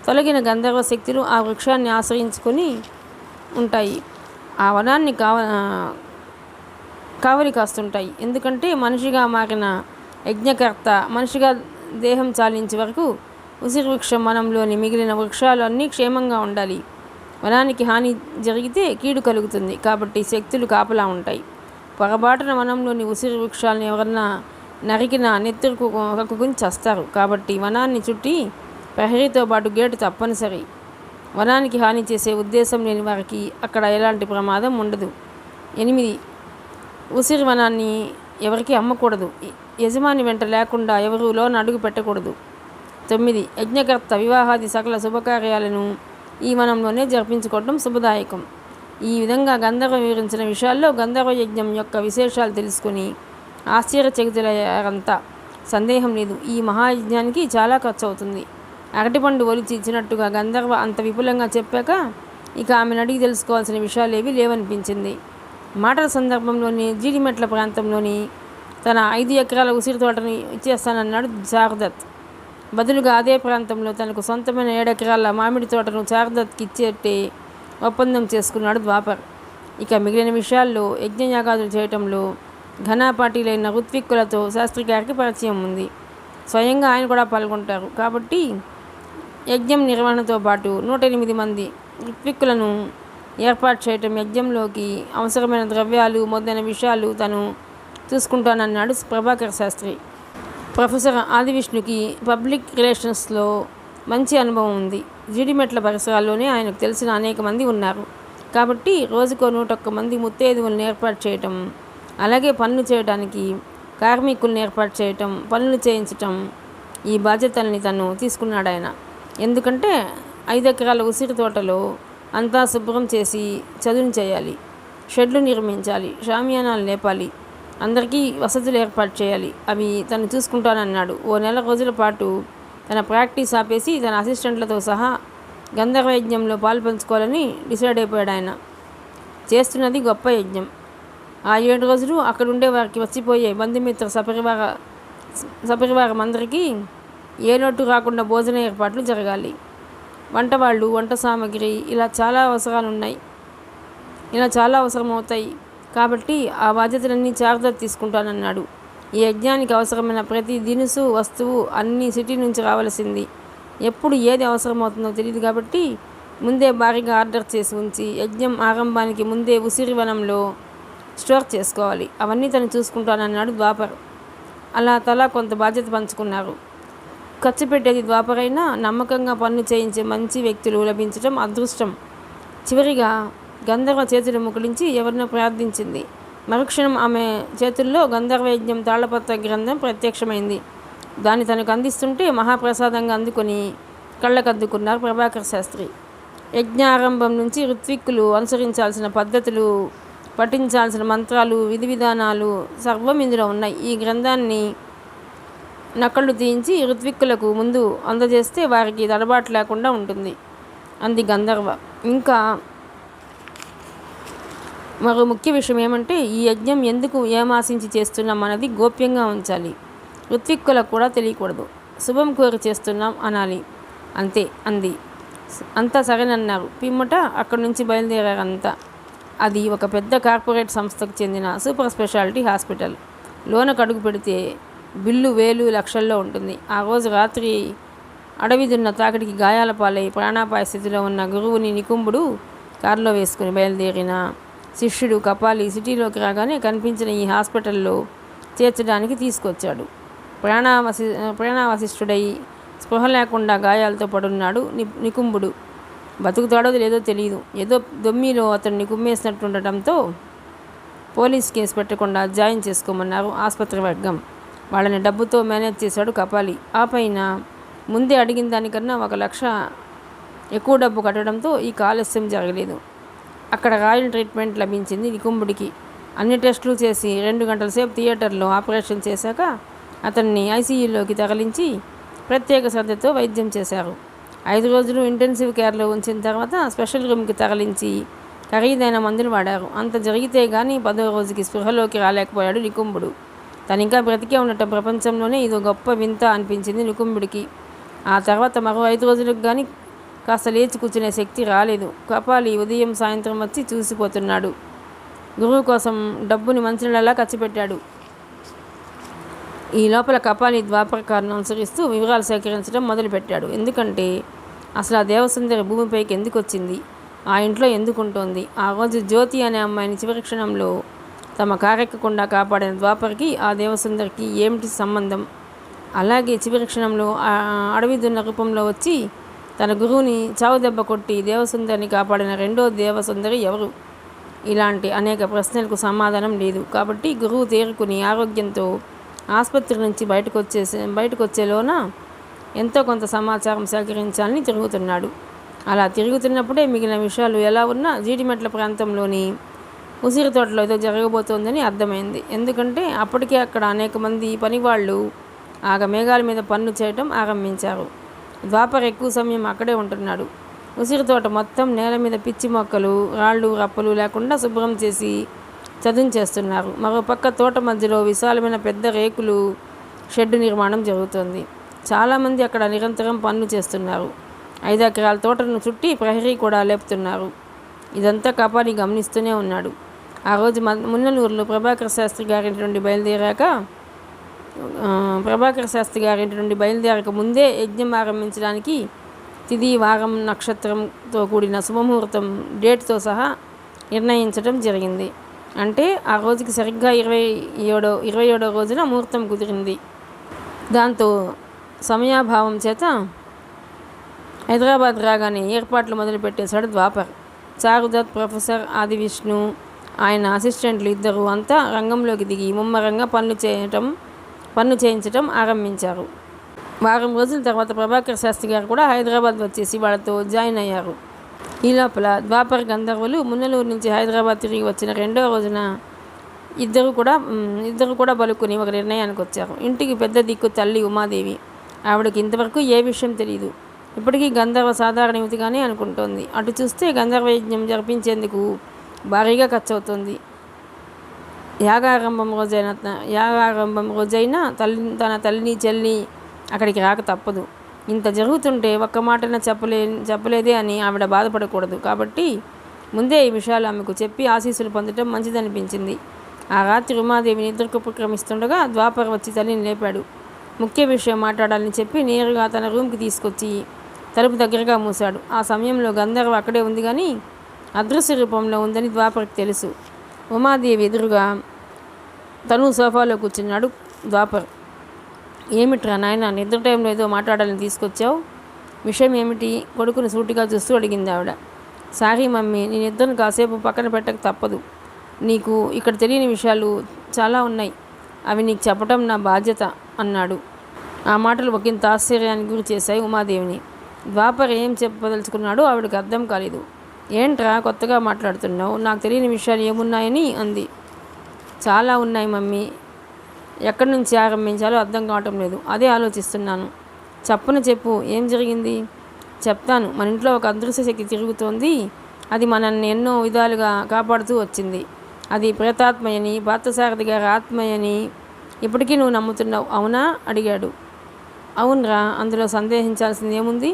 S1: తొలగిన గంధర్వ శక్తులు ఆ వృక్షాన్ని ఆశ్రయించుకొని ఉంటాయి. ఆ వనాన్ని కావలి కాస్తుంటాయి. ఎందుకంటే మనిషిగా మారిన యజ్ఞకర్త మనిషిగా దేహం చాలించే వరకు ఉసిరి వృక్షం వనంలోని మిగిలిన వృక్షాలు అన్నీ క్షేమంగా ఉండాలి. వనానికి హాని జరిగితే కీడు కలుగుతుంది, కాబట్టి శక్తులు కాపలా ఉంటాయి. పొరబాటున వనంలోని ఉసిరి వృక్షాలను ఎవరన్నా నరికినా నెత్తురుకు కక్కుకుని చస్తారు. కాబట్టి వనాన్ని చుట్టి ప్రహరీతో పాటు గేటు తప్పనిసరి. వనానికి హాని చేసే ఉద్దేశం లేని వారికి అక్కడ ఎలాంటి ప్రమాదం ఉండదు. 8 ఉసిరి వనాన్ని ఎవరికి అమ్మకూడదు. యజమాని వెంట లేకుండా ఎవరూ లోన అడుగు పెట్టకూడదు. 9 యజ్ఞకర్త వివాహాది సకల శుభకార్యాలను ఈ వనంలోనే జరిపించుకోవడం శుభదాయకం. ఈ విధంగా గంధర్వ వివరించిన విషయాల్లో గంధర్వ యజ్ఞం యొక్క విశేషాలు తెలుసుకుని ఆశ్చర్యచకితులయ్యారంతా. సందేహం లేదు, ఈ మహాయజ్ఞానికి చాలా ఖర్చు అవుతుంది. అరటిపండు ఒలిచి ఇచ్చినట్టుగా గంధర్వ అంత విపులంగా చెప్పాక ఇక ఆమెను అడిగి తెలుసుకోవాల్సిన విషయాలేవి లేవనిపించింది. మాటల సందర్భంలోని జీడిమెట్ల ప్రాంతంలోని తన 5 ఎకరాల ఉసిరి తోటని ఇచ్చేస్తానన్నాడు చారుదత్. బదులుగా అదే ప్రాంతంలో తనకు సొంతమైన 7 ఎకరాల మామిడి తోటను చారుదత్కి ఇచ్చేట్టే ఒప్పందం చేసుకున్నాడు ద్వాపర్. ఇక మిగిలిన విషయాల్లో యజ్ఞయాగాదులు చేయటంలో ఘనాపాటీలైన ఋత్విక్కులతో శాస్త్రి గారికి పరిచయం ఉంది. స్వయంగా ఆయన కూడా పాల్గొంటారు. కాబట్టి యజ్ఞం నిర్వహణతో పాటు 108 మంది ఋత్విక్కులను ఏర్పాటు చేయటం, యజ్ఞంలోకి అవసరమైన ద్రవ్యాలు మొదలైన విషయాలు తను చూసుకుంటానన్నాడు ప్రభాకర్ శాస్త్రి. ప్రొఫెసర్ ఆదివిష్ణుకి పబ్లిక్ రిలేషన్స్లో మంచి అనుభవం ఉంది. జీడిమెట్ల పరిసరాల్లోనే ఆయనకు తెలిసిన అనేక మంది ఉన్నారు. కాబట్టి రోజుకో 101 మంది ముత్తైదువులను ఏర్పాటు చేయటం, అలాగే పనులు చేయడానికి కార్మికులను ఏర్పాటు చేయటం, పనులు చేయించటం, ఈ బాధ్యతల్ని తను తీసుకున్నాడు ఆయన. ఎందుకంటే 5 ఎకరాల ఉసిరి తోటలో అంతా శుభ్రం చేసి చదును చేయాలి, షెడ్లు నిర్మించాలి, షామియానాలు లేపాలి, అందరికీ వసతులు ఏర్పాటు చేయాలి. అవి తను చూసుకుంటానన్నాడు. ఓ నెల రోజుల పాటు తన ప్రాక్టీస్ ఆపేసి తన అసిస్టెంట్లతో సహా గంధర్వ యజ్ఞంలో పాలు పంచుకోవాలని డిసైడ్ అయిపోయాడు ఆయన. చేస్తున్నది గొప్ప యజ్ఞం. ఆ 7 రోజులు అక్కడ ఉండే వారికి వచ్చిపోయే బంధుమిత్ర సపరివారం అందరికీ ఏ లోటు రాకుండా భోజన ఏర్పాట్లు జరగాలి. వంటవాళ్ళు, వంట సామాగ్రి, ఇలా చాలా అవసరమవుతాయి. కాబట్టి ఆ బాధ్యతలన్నీ చారుదత్ తీసుకుంటానన్నాడు. ఈ యజ్ఞానికి అవసరమైన ప్రతి దినుసు, వస్తువు అన్నీ సిటీ నుంచి రావాల్సింది. ఎప్పుడు ఏది అవసరమవుతుందో తెలియదు. కాబట్టి ముందే భారీగా ఆర్డర్ చేసి ఉంచి యజ్ఞం ఆరంభానికి ముందే ఉసిరి వనంలో స్టోర్ చేసుకోవాలి. అవన్నీ తను చూసుకుంటానన్నాడు ద్వాపర్. అలా తలా కొంత బాధ్యత పంచుకున్నారు. ఖర్చు పెట్టేది ద్వాపరైనా నమ్మకంగా పనులు చేయించే మంచి వ్యక్తులు లభించడం అదృష్టం. చివరిగా గంధర్వ చేతులు ముకుళించి ఎవరినో ప్రార్థించింది. మరుక్షణం ఆమె చేతుల్లో గంధర్వ యజ్ఞం తాళపత్ర గ్రంథం ప్రత్యక్షమైంది. దాన్ని తనకు అందిస్తుంటే మహాప్రసాదంగా అందుకొని కళ్ళకద్దుకున్నారు ప్రభాకర్ శాస్త్రి. యజ్ఞారంభం నుంచి ఋత్విక్కులు అనుసరించాల్సిన పద్ధతులు, పఠించాల్సిన మంత్రాలు, విధి విధానాలు సర్వం ఇందులో ఉన్నాయి. ఈ గ్రంథాన్ని నకళ్ళు తీయించి ఋత్విక్కులకు ముందు అందజేస్తే వారికి తడబాటు లేకుండా ఉంటుంది అంది గంధర్వ. ఇంకా మరో ముఖ్య విషయం ఏమంటే, ఈ యజ్ఞం ఎందుకు ఏమాశించి చేస్తున్నాం అన్నది గోప్యంగా ఉంచాలి. ఋత్విక్కులకు కూడా తెలియకూడదు. శుభం కోరి చేస్తున్నాం అనాలి, అంతే అంది. అంతా సరేనన్నారు. పిమ్మట అక్కడి నుంచి బయలుదేరారంతా. అది ఒక పెద్ద కార్పొరేట్ సంస్థకు చెందిన సూపర్ స్పెషాలిటీ హాస్పిటల్. లోనకు అడుగు పెడితే బిల్లు వేలు లక్షల్లో ఉంటుంది. ఆ రోజు రాత్రి అడవి దున్న తాకిడికి గాయాల పాలై ప్రాణాపాయ స్థితిలో ఉన్న గురువుని నికుంభుడు కారులో వేసుకుని బయలుదేరిన శిష్యుడు కపాలి సిటీలోకి రాగానే కనిపించిన ఈ హాస్పిటల్లో చేర్చడానికి తీసుకొచ్చాడు. ప్రాణావశిష్ఠుడై స్పృహ లేకుండా గాయాలతో పడున్నాడు నికుంభుడు. బతుకుతాడో లేదో తెలియదు. ఏదో దొమ్మిలో అతన్ని కుమ్మేసినట్టుండటంతో పోలీస్ కేసు పెట్టకుండా జాయిన్ చేసుకోమన్నారు ఆసుపత్రి వర్గం. వాళ్ళని డబ్బుతో మేనేజ్ చేశాడు కపాలి. ఆ పైన ముందే అడిగిన దానికన్నా 1 లక్ష ఎక్కువ డబ్బు కట్టడంతో ఈ ఆలస్యం జరగలేదు. అక్కడ రాయల్ ట్రీట్మెంట్ లభించింది నికుంభుడికి. అన్ని టెస్టులు చేసి 2 గంటల సేపు థియేటర్లో ఆపరేషన్ చేశాక అతన్ని ఐసీయూలోకి తరలించి ప్రత్యేక శ్రద్ధతో వైద్యం చేశారు. 5 రోజులు ఇంటెన్సివ్ కేర్లో ఉంచిన తర్వాత స్పెషల్ రూమ్కి తరలించి ఖరీదైన మందులు వాడారు. అంత జరిగితే కానీ 10వ రోజుకి స్పృహలోకి రాలేకపోయాడు నికుంభుడు. తను ఇంకా బ్రతికే ఉండటం ప్రపంచంలోనే ఇదో గొప్ప వింత అనిపించింది నికుంభుడికి. ఆ తర్వాత మరో 5 రోజులకు కానీ కాస్త లేచి కూర్చునే శక్తి రాలేదు. కపాలి ఉదయం సాయంత్రం వచ్చి చూసిపోతున్నాడు. గురువు కోసం డబ్బుని మంచినీళ్ళలా ఖర్చుపెట్టాడు. ఈ లోపల కపాలి ద్వాపరకారును అనుసరిస్తూ వివరాలు సేకరించడం మొదలుపెట్టాడు. ఎందుకంటే అసలు ఆ దేవసుందరి భూమిపైకి ఎందుకు వచ్చింది, ఆ ఇంట్లో ఎందుకుంటోంది? ఆ రోజు జ్యోతి అనే అమ్మాయిని చివరి క్షణంలో తమ కారెక్కకుండా కాపాడిన ద్వాపర్కి ఆ దేవసుందరికి ఏమిటి సంబంధం? అలాగే చివరి క్షణంలో అడవి దున్న రూపంలో వచ్చి తన గురువుని చావు దెబ్బ కొట్టి దేవసుందరిని కాపాడిన రెండో దేవసుందరి ఎవరు? ఇలాంటి అనేక ప్రశ్నలకు సమాధానం లేదు. కాబట్టి గురువు తేరుకుని ఆరోగ్యంతో ఆసుపత్రి నుంచి బయటకు వచ్చేలోన ఎంతో కొంత సమాచారం సేకరించాలని తిరుగుతున్నాడు. అలా తిరుగుతున్నప్పుడే మిగిలిన విషయాలు ఎలా ఉన్నా జీడిమెట్ల ప్రాంతంలోని ఉసిరి తోటలో ఏదో జరగబోతోందని అర్థమైంది. ఎందుకంటే అప్పటికే అక్కడ అనేక మంది పనివాళ్ళు మేఘాల మీద పన్ను చేయటం ఆరంభించారు. ద్వాపర్ ఎక్కువ సమయం అక్కడే ఉంటున్నాడు. ఉసిరి తోట మొత్తం నేల మీద పిచ్చి మొక్కలు, రాళ్ళు రప్పలు లేకుండా శుభ్రం చేసి చదును చేస్తున్నారు. మరోపక్క తోట మధ్యలో విశాలమైన పెద్ద రేకులు షెడ్డు నిర్మాణం జరుగుతోంది. చాలామంది అక్కడ నిరంతరం పనులు చేస్తున్నారు. 5 ఎకరాల తోటను చుట్టి ప్రహరీ కూడా లేపుతున్నారు. ఇదంతా కాపాడి గమనిస్తూనే ఉన్నాడు. ఆ రోజు మున్ననూరులో ప్రభాకర్ శాస్త్రి గారింటి నుండి బయలుదేరక ముందే యజ్ఞం ఆరంభించడానికి తిథి, వారం, నక్షత్రంతో కూడిన శుభముహూర్తం డేట్తో సహా నిర్ణయించడం జరిగింది. అంటే ఆ రోజుకి సరిగ్గా 27వ రోజున ముహూర్తం కుదిరింది. దాంతో సమయాభావం చేత హైదరాబాద్ రాగానే ఏర్పాట్లు మొదలుపెట్టేశాడు ద్వాపర్. చారుదత్, ప్రొఫెసర్ ఆది విష్ణు, ఆయన అసిస్టెంట్లు ఇద్దరు అంతా రంగంలోకి దిగి ముమ్మరంగా పన్ను చేయించడం ఆరంభించారు. వారం రోజుల తర్వాత ప్రభాకర్ శాస్త్రి గారు కూడా హైదరాబాద్ వచ్చేసి వాళ్ళతో జాయిన్ అయ్యారు. ఈ లోపల ద్వాపర్ గంధర్వులు మున్నలూరు నుంచి హైదరాబాద్ తిరిగి వచ్చిన 2వ రోజున ఇద్దరు కూడా బలుకుని ఒక నిర్ణయానికి వచ్చారు. ఇంటికి పెద్ద దిక్కు తల్లి ఉమాదేవి. ఆవిడకి ఇంతవరకు ఏ విషయం తెలియదు. ఇప్పటికీ గంధర్వ సాధారణ యువతిగానే అనుకుంటోంది. అటు చూస్తే గంధర్వ యజ్ఞం జరిపించేందుకు భారీగా ఖర్చు అవుతుంది. యాగారంభం రోజైనా తన తల్లిని చెల్లి అక్కడికి రాక తప్పదు. ఇంత జరుగుతుంటే ఒక్క మాటన చెప్పలేదే అని ఆవిడ బాధపడకూడదు. కాబట్టి ముందే ఈ విషయాలు ఆమెకు చెప్పి ఆశీస్సులు పొందడం మంచిదనిపించింది. ఆ రాత్రి ఉమాదేవి నిద్రకు ఉపక్రమిస్తుండగా ద్వాపర్ వచ్చి తల్లిని లేపాడు. ముఖ్య విషయం మాట్లాడాలని చెప్పి నేరుగా తన రూమ్కి తీసుకొచ్చి తలుపు దగ్గరగా మూశాడు. ఆ సమయంలో గంధర్వ అక్కడే ఉంది కానీ అదృశ్య రూపంలో ఉందని ద్వాపర్కి తెలుసు. ఉమాదేవి ఎదురుగా తను సోఫాలో కూర్చున్నాడు ద్వాపర్. ఏమిట్రా నాయన, నిద్ర టైంలో ఏదో మాట్లాడాలని తీసుకొచ్చావు? విషయం ఏమిటి? కొడుకుని సూటిగా చూస్తూ అడిగింది ఆవిడ. సారీ మమ్మీ, నీ నిద్రను కాసేపు పక్కన పెట్టక తప్పదు. నీకు ఇక్కడ తెలియని విషయాలు చాలా ఉన్నాయి. అవి నీకు చెప్పటం నా బాధ్యత అన్నాడు. ఆ మాటలు ఒకంత ఆశ్చర్యానికి గురి చేశాయి ఉమాదేవిని. ద్వాపర్ ఏం చెప్పదలుచుకున్నాడో ఆవిడకి అర్థం కాలేదు. ఏంట్రా కొత్తగా మాట్లాడుతున్నావు? నాకు తెలియని విషయాలు ఏమున్నాయని అంది. చాలా ఉన్నాయి మమ్మీ, ఎక్కడి నుంచి ఆరంభించాలో అర్థం కావటం లేదు. అదే ఆలోచిస్తున్నాను. చెప్పు, ఏం జరిగింది? చెప్తాను. మన ఇంట్లో ఒక అదృశ్య శక్తి తిరుగుతోంది. అది మనల్ని ఎన్నో విధాలుగా కాపాడుతూ వచ్చింది. అది ప్రేతాత్మయని, పార్థసారథి గారి ఆత్మయని ఇప్పటికీ నువ్వు నమ్ముతున్నావు, అవునా అడిగాడు. అవునరా, అందులో సందేహించాల్సింది ఏముంది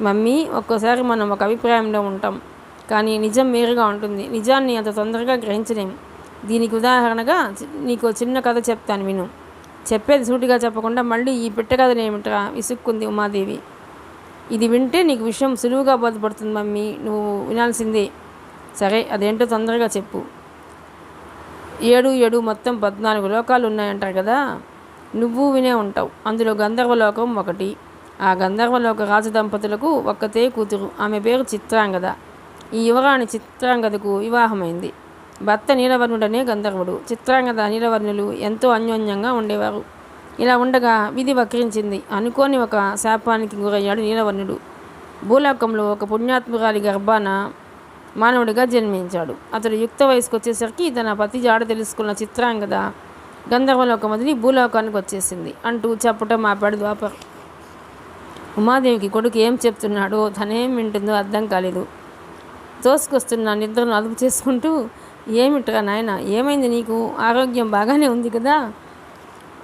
S1: మమ్మీ? ఒక్కోసారి మనం ఒక అభిప్రాయంలో ఉంటాం, కానీ నిజం వేరుగా ఉంటుంది. నిజాన్ని అంత తొందరగా గ్రహించలేం. దీనికి ఉదాహరణగా నీకు చిన్న కథ చెప్తాను, విను. చెప్పేది సూటిగా చెప్పకుండా మళ్ళీ ఈ పిట్ట కథనేమిట్రా విసుక్కుంది ఉమాదేవి. ఇది వింటే నీకు విషయం సులువుగా బోధపడుతుంది మమ్మీ, నువ్వు వినాల్సిందే. సరే, అదేంటో తొందరగా చెప్పు. 7 మొత్తం 14 లోకాలు ఉన్నాయంటారు కదా, నువ్వు వినే ఉంటావు. అందులో గంధర్వలోకం ఒకటి. ఆ గంధర్వలోక రాజదంపతులకు ఒక్కతే కూతురు. ఆమె పేరు చిత్రాంగద. ఈ యువరాణి చిత్రాంగదకు వివాహమైంది. భర్త నీలవర్ణుడనే గంధర్వుడు. చిత్రాంగద, నీలవర్ణులు ఎంతో అన్యోన్యంగా ఉండేవారు. ఇలా ఉండగా విధి వక్రించింది. అనుకోని ఒక శాపానికి గురయ్యాడు నీలవర్ణుడు. భూలోకంలో ఒక పుణ్యాత్మురాలి గర్భాన మానవుడిగా జన్మించాడు. అతడు యుక్త వయసుకు వచ్చేసరికి తన పతి జాడ తెలుసుకున్న చిత్రాంగద గంధర్వలోకం వదిలి భూలోకానికి వచ్చేసింది అంటూ చెప్పటం ఆపాడు ద్వాపర్. ఉమాదేవికి కొడుకు ఏం చెప్తున్నాడో, తనేం వింటుందో అర్థం కాలేదు. తోసుకొస్తున్న నిద్రను అదుపు చేసుకుంటూ, ఏమిట్రా నాయన, ఏమైంది నీకు? ఆరోగ్యం బాగానే ఉంది కదా?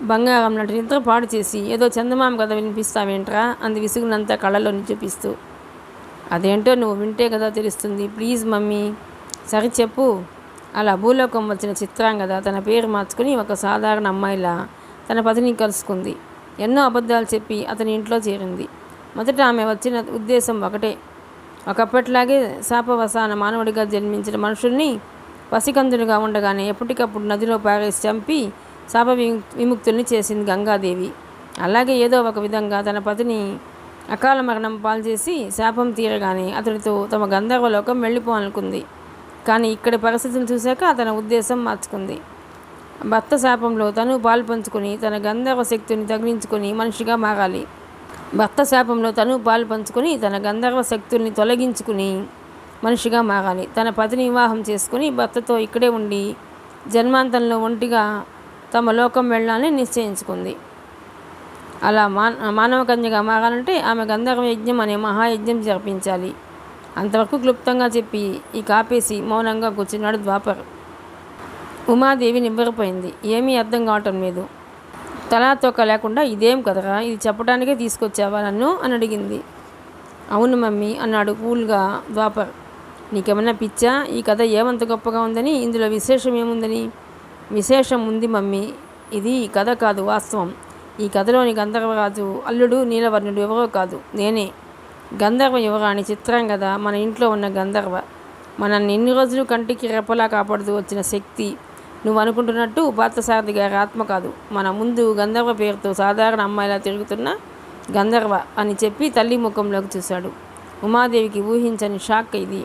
S1: బంగారం లాంటి నిద్ర పాడు చేసి ఏదో చందమామ కథ వినిపిస్తావేంట్రా అంది విసుగునంతా కళ్ళలోని చూపిస్తూ. అదేంటో నువ్వు వింటే కదా తెలుస్తుంది. Please mummy. సరే చెప్పు. అలా భూలోకం వచ్చిన చిత్రాంగద తన పేరు మార్చుకుని ఒక సాధారణ అమ్మాయిలా తన పతిని కలుసుకుంది. ఎన్నో అబద్ధాలు చెప్పి అతని ఇంట్లో చేరింది. మొదట ఆమె వచ్చిన ఉద్దేశం ఒకటే, ఒకప్పట్లాగే శాపవసాన మానవుడిగా జన్మించిన మనుషుల్ని పసికందులుగా ఉండగానే ఎప్పటికప్పుడు నదిలో పారేసి చంపి శాప విముక్తుల్ని చేసింది గంగాదేవి. అలాగే ఏదో ఒక విధంగా తన పతిని అకాల మరణం పాల్చేసి శాపం తీరగానే అతడితో తమ గంధర్వలోకం వెళ్ళిపోవాలనుకుంది. కానీ ఇక్కడి పరిస్థితులు చూశాక తన ఉద్దేశం మార్చుకుంది. భర్త శాపంలో తను పాలు పంచుకొని తన గంధర్వ శక్తిని తగిలించుకొని మనిషిగా మారాలి. భర్త శాపంలో తను పాలు పంచుకొని తన గంధర్వ శక్తుల్ని తొలగించుకుని మనిషిగా మారాలి. తన పతిని వివాహం చేసుకుని భర్తతో ఇక్కడే ఉండి జన్మాంతంలో ఒంటిగా తమ లోకం వెళ్ళాలని నిశ్చయించుకుంది. అలా మానవ కన్యగా మారాలంటే ఆమె గంధర్వ యజ్ఞం అనే మహాయజ్ఞం జరిపించాలి. అంతవరకు క్లుప్తంగా చెప్పి ఈ కాపేసి మౌనంగా కూర్చున్నాడు ద్వాపర్. ఉమాదేవి నివ్వెరపోయింది. ఏమీ అర్థం కావటం లేదు. తలాతోక లేకుండా ఇదేం కదరా, ఇది చెప్పడానికే తీసుకొచ్చావా నన్ను అని అడిగింది. అవును మమ్మీ అన్నాడు కూల్గా ద్వాపర్. నీకేమన్నా పిచ్చా? ఈ కథ ఏమంత గొప్పగా ఉందని, ఇందులో విశేషం ఏముందని? విశేషం ఉంది మమ్మీ. ఇది కథ కాదు, వాస్తవం. ఈ కథలోని గంధర్వరాజు అల్లుడు నీలవర్ణుడు ఎవరో కాదు, నేనే. గంధర్వ యువరాణి చిత్రాంగద మన ఇంట్లో ఉన్న గంధర్వ. మనల్ని ఎన్ని రోజులు కంటికి రెప్పలా కాపాడుతూ వచ్చిన శక్తి. నువ్వు అనుకుంటున్నట్టు పార్థసారథి గారి ఆత్మ కాదు. మన ముందు గంధర్వ పేరుతో సాధారణ అమ్మాయిలా తిరుగుతున్న గంధర్వ అని చెప్పి తల్లి ముఖంలోకి చూశాడు. ఉమాదేవికి ఊహించని షాక్ ఇది.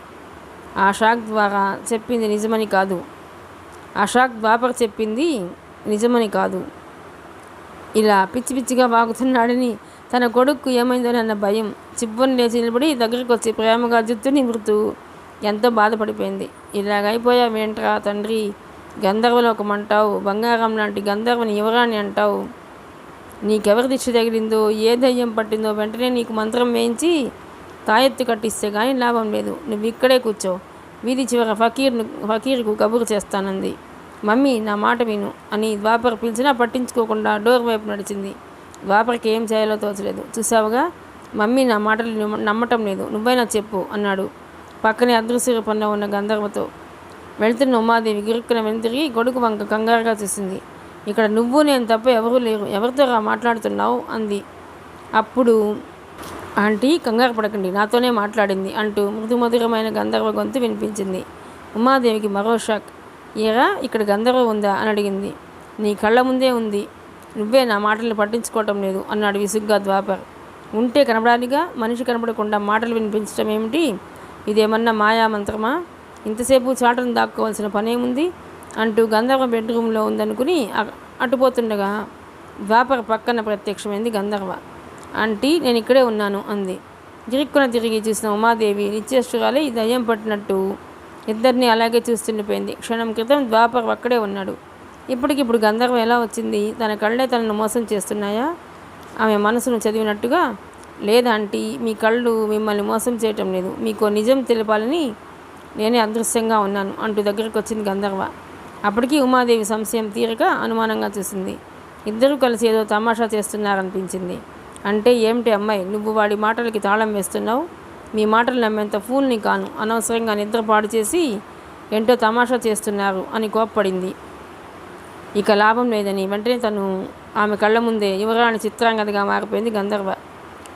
S1: ఆ షాక్ ద్వారా చెప్పింది నిజమని కాదు. ఆ షాక్ ద్వాపర్ చెప్పింది నిజమని కాదు. ఇలా పిచ్చి పిచ్చిగా వాగుతున్నాడని, తన కొడుకు ఏమైందోనన్న భయం. చిబ్బని లేచి నిలబడి దగ్గరికి వచ్చి ప్రేమగా జుత్తు నిమురుతూ ఎంతో బాధపడిపోయింది. ఇలాగైపోయావేంట్రా తండ్రి, గంధర్వలోకం అంటావు, బంగారం లాంటి గంధర్వని యువరాణి అంటావు. నీకెవరి దిష్టి తగిలిందో, ఏ దయ్యం పట్టిందో వెంటనే నీకు మంత్రం వేయించి తాయెత్తు కట్టిస్తే కానీ లాభం లేదు. నువ్వు ఇక్కడే కూర్చో, వీధి చివర ఫకీర్కు కబురు చేస్తానంది. మమ్మీ నా మాట విను అని ద్వాపర్ పిలిచినా పట్టించుకోకుండా డోర్ వైపు నడిచింది. ద్వాపర్కి ఏం చేయాలో తోచలేదు. చూసావుగా, మమ్మీ నా మాటలు నమ్మటం లేదు, నువ్వైనా చెప్పు అన్నాడు పక్కనే అదృశ్య రూపంలో ఉన్న గంధర్వతో. వెళ్తున్న ఉమాదేవి గిరుక్కున వెనుతిరిగి కొడుకు వంక కంగారుగా చూసింది. ఇక్కడ నువ్వు నేను తప్ప ఎవరూ లేరు, ఎవరితో మాట్లాడుతున్నావు అంది. అప్పుడు ఆంటీ కంగారు పడకండి, నాతోనే మాట్లాడింది అంటూ మృదుమధురమైన గంధర్వ గొంతు వినిపించింది. ఉమాదేవికి మరో షాక్. ఏరా ఇక్కడ గంధర్వ ఉందా అని అడిగింది. నీ కళ్ళ ముందే ఉంది, నువ్వే నా మాటల్ని పట్టించుకోవటం లేదు అన్నాడు విసుగ్గా ద్వాపర్. ఉంటే కనపడాలిగా, మనిషి కనపడకుండా మాటలు వినిపించడం ఏమిటి? ఇదేమన్నా మాయా మంత్రమా? ఇంతసేపు చాటను దాక్కోవాల్సిన పనేముంది అంటూ గంధర్వ బెడ్రూమ్లో ఉందనుకుని అటుపోతుండగా ద్వాపర్ పక్కన ప్రత్యక్షమైంది గంధర్వ. ఆంటీ నేను ఇక్కడే ఉన్నాను అంది. గిరిక్కున తిరిగి చూసిన ఉమాదేవి నిశ్చేష్టురాలై దయ్యం పట్టినట్టు ఇద్దరిని అలాగే చూస్తుండిపోయింది. క్షణం క్రితం ద్వాపర్ అక్కడే ఉన్నాడు. ఇప్పటికిప్పుడు గంధర్వ ఎలా వచ్చింది? తన కళ్ళే తనను మోసం చేస్తున్నాయా? ఆమె మనసును చదివినట్టుగా, లేదాంటీ మీ కళ్ళు మిమ్మల్ని మోసం చేయటం లేదు, మీకు నిజం తెలపాలని నేనే అదృశ్యంగా ఉన్నాను అంటూ దగ్గరకు వచ్చింది గంధర్వ. అప్పటికీ ఉమాదేవి సంశయం తీరక అనుమానంగా చూసింది. ఇద్దరూ కలిసి ఏదో తమాషా చేస్తున్నారనిపించింది. అంటే ఏమిటి అమ్మాయి, నువ్వు వాడి మాటలకి తాళం వేస్తున్నావు? మీ మాటలు నమ్మేంత ఫూల్ని కాను, అనవసరంగా నిద్ర పాడు చేసి ఏంటో తమాషా చేస్తున్నారు అని కోప్పడింది. ఇక లాభం లేదని వెంటనే తను ఆమె కళ్ళ ముందే యువరాణి చిత్రాంగదగా మారిపోయింది గంధర్వ.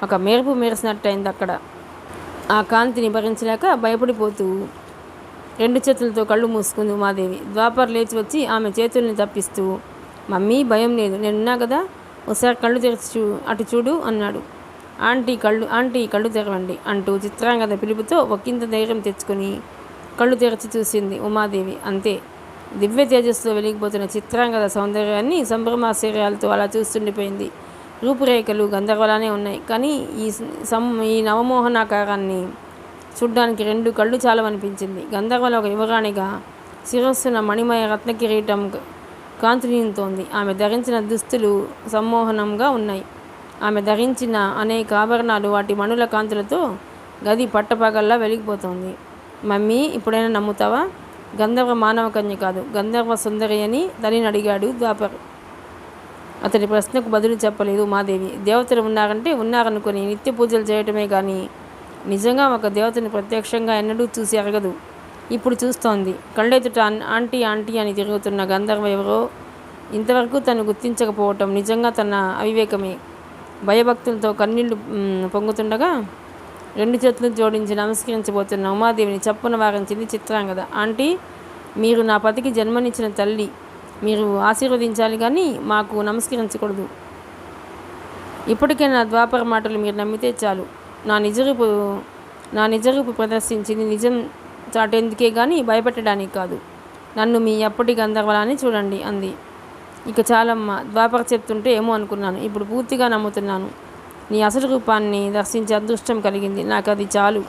S1: ఒక మెరుపు మెరిసినట్టయింది అక్కడ. ఆ కాంతిని భరించలేక భయపడిపోతూ రెండు చేతులతో కళ్ళు మూసుకుంది ఉమాదేవి. ద్వాపర్ లేచి వచ్చి ఆమె చేతుల్ని తప్పిస్తూ, మమ్మీ భయం లేదు, నేనున్నా కదా, ఒకసారి కళ్ళు తెరిచి అటు చూడు అన్నాడు. ఆంటీ కళ్ళు తెరవండి అంటూ చిత్రాంగద పిలుపుతో ఒకంత ధైర్యం తెచ్చుకొని కళ్ళు తెరచి చూసింది ఉమాదేవి. అంతే, దివ్య తేజస్సులో వెలిగిపోతున్న చిత్రాంగద సౌందర్యాన్ని సంభ్రమాశ్చర్యాలతో అలా చూస్తుండిపోయింది. రూపురేఖలు గంధర్వలానే ఉన్నాయి, కానీ ఈ నవమోహనాకారాన్ని చూడ్డానికి రెండు కళ్ళు చాలవనిపించింది. గంధర్వలో ఒక యువరాణిగా శిరస్సున మణిమయ రత్న కిరీటం కాంతునితోంది. ఆమె ధరించిన దుస్తులు సమ్మోహనంగా ఉన్నాయి. ఆమె ధరించిన అనేక ఆభరణాలు వాటి మణుల కాంతులతో గది పట్టపగల్లా వెలిగిపోతోంది. మమ్మీ ఇప్పుడైనా నమ్ముతావా? గంధర్వ మానవ కన్య కాదు, గంధర్వ సుందరి అని తల్లిని అడిగాడు ద్వాపర్. అతడి ప్రశ్నకు బదులు చెప్పలేదు ఉమాదేవి. దేవతలు ఉన్నారంటే ఉన్నారనుకొని నిత్య పూజలు చేయటమే కానీ నిజంగా ఒక దేవతని ప్రత్యక్షంగా ఎన్నడూ చూసి ఎరగదు. ఇప్పుడు చూస్తోంది. కళ్ళెదుట ఆంటీ అని తిరుగుతున్న గంధర్వ ఎవరో ఇంతవరకు తను గుర్తించకపోవటం నిజంగా తన అవివేకమే. భయభక్తులతో కన్నీళ్లు పొంగుతుండగా 2 చేతులు జోడించి నమస్కరించబోతున్న ఉమాదేవిని చప్పున వారించింది చిత్రాంగద. ఆంటీ, మీరు నా పతికి జన్మనిచ్చిన తల్లి, మీరు ఆశీర్వదించాలి కానీ మాకు నమస్కరించకూడదు. ఇప్పటికే నా ద్వాపర మాటలు మీరు నమ్మితే చాలు. నా నిజరూపు ప్రదర్శించింది నిజం చాటేందుకే కానీ భయపెట్టడానికి కాదు. నన్ను మీ అప్పటి గంధర్వలాన్ని చూడండి అంది. ఇక చాలమ్మ, ద్వాపర చెప్తుంటే ఏమో అనుకున్నాను, ఇప్పుడు పూర్తిగా నమ్ముతున్నాను. నీ అసలు రూపాన్ని దర్శించే అదృష్టం కలిగింది, నాకు అది చాలు.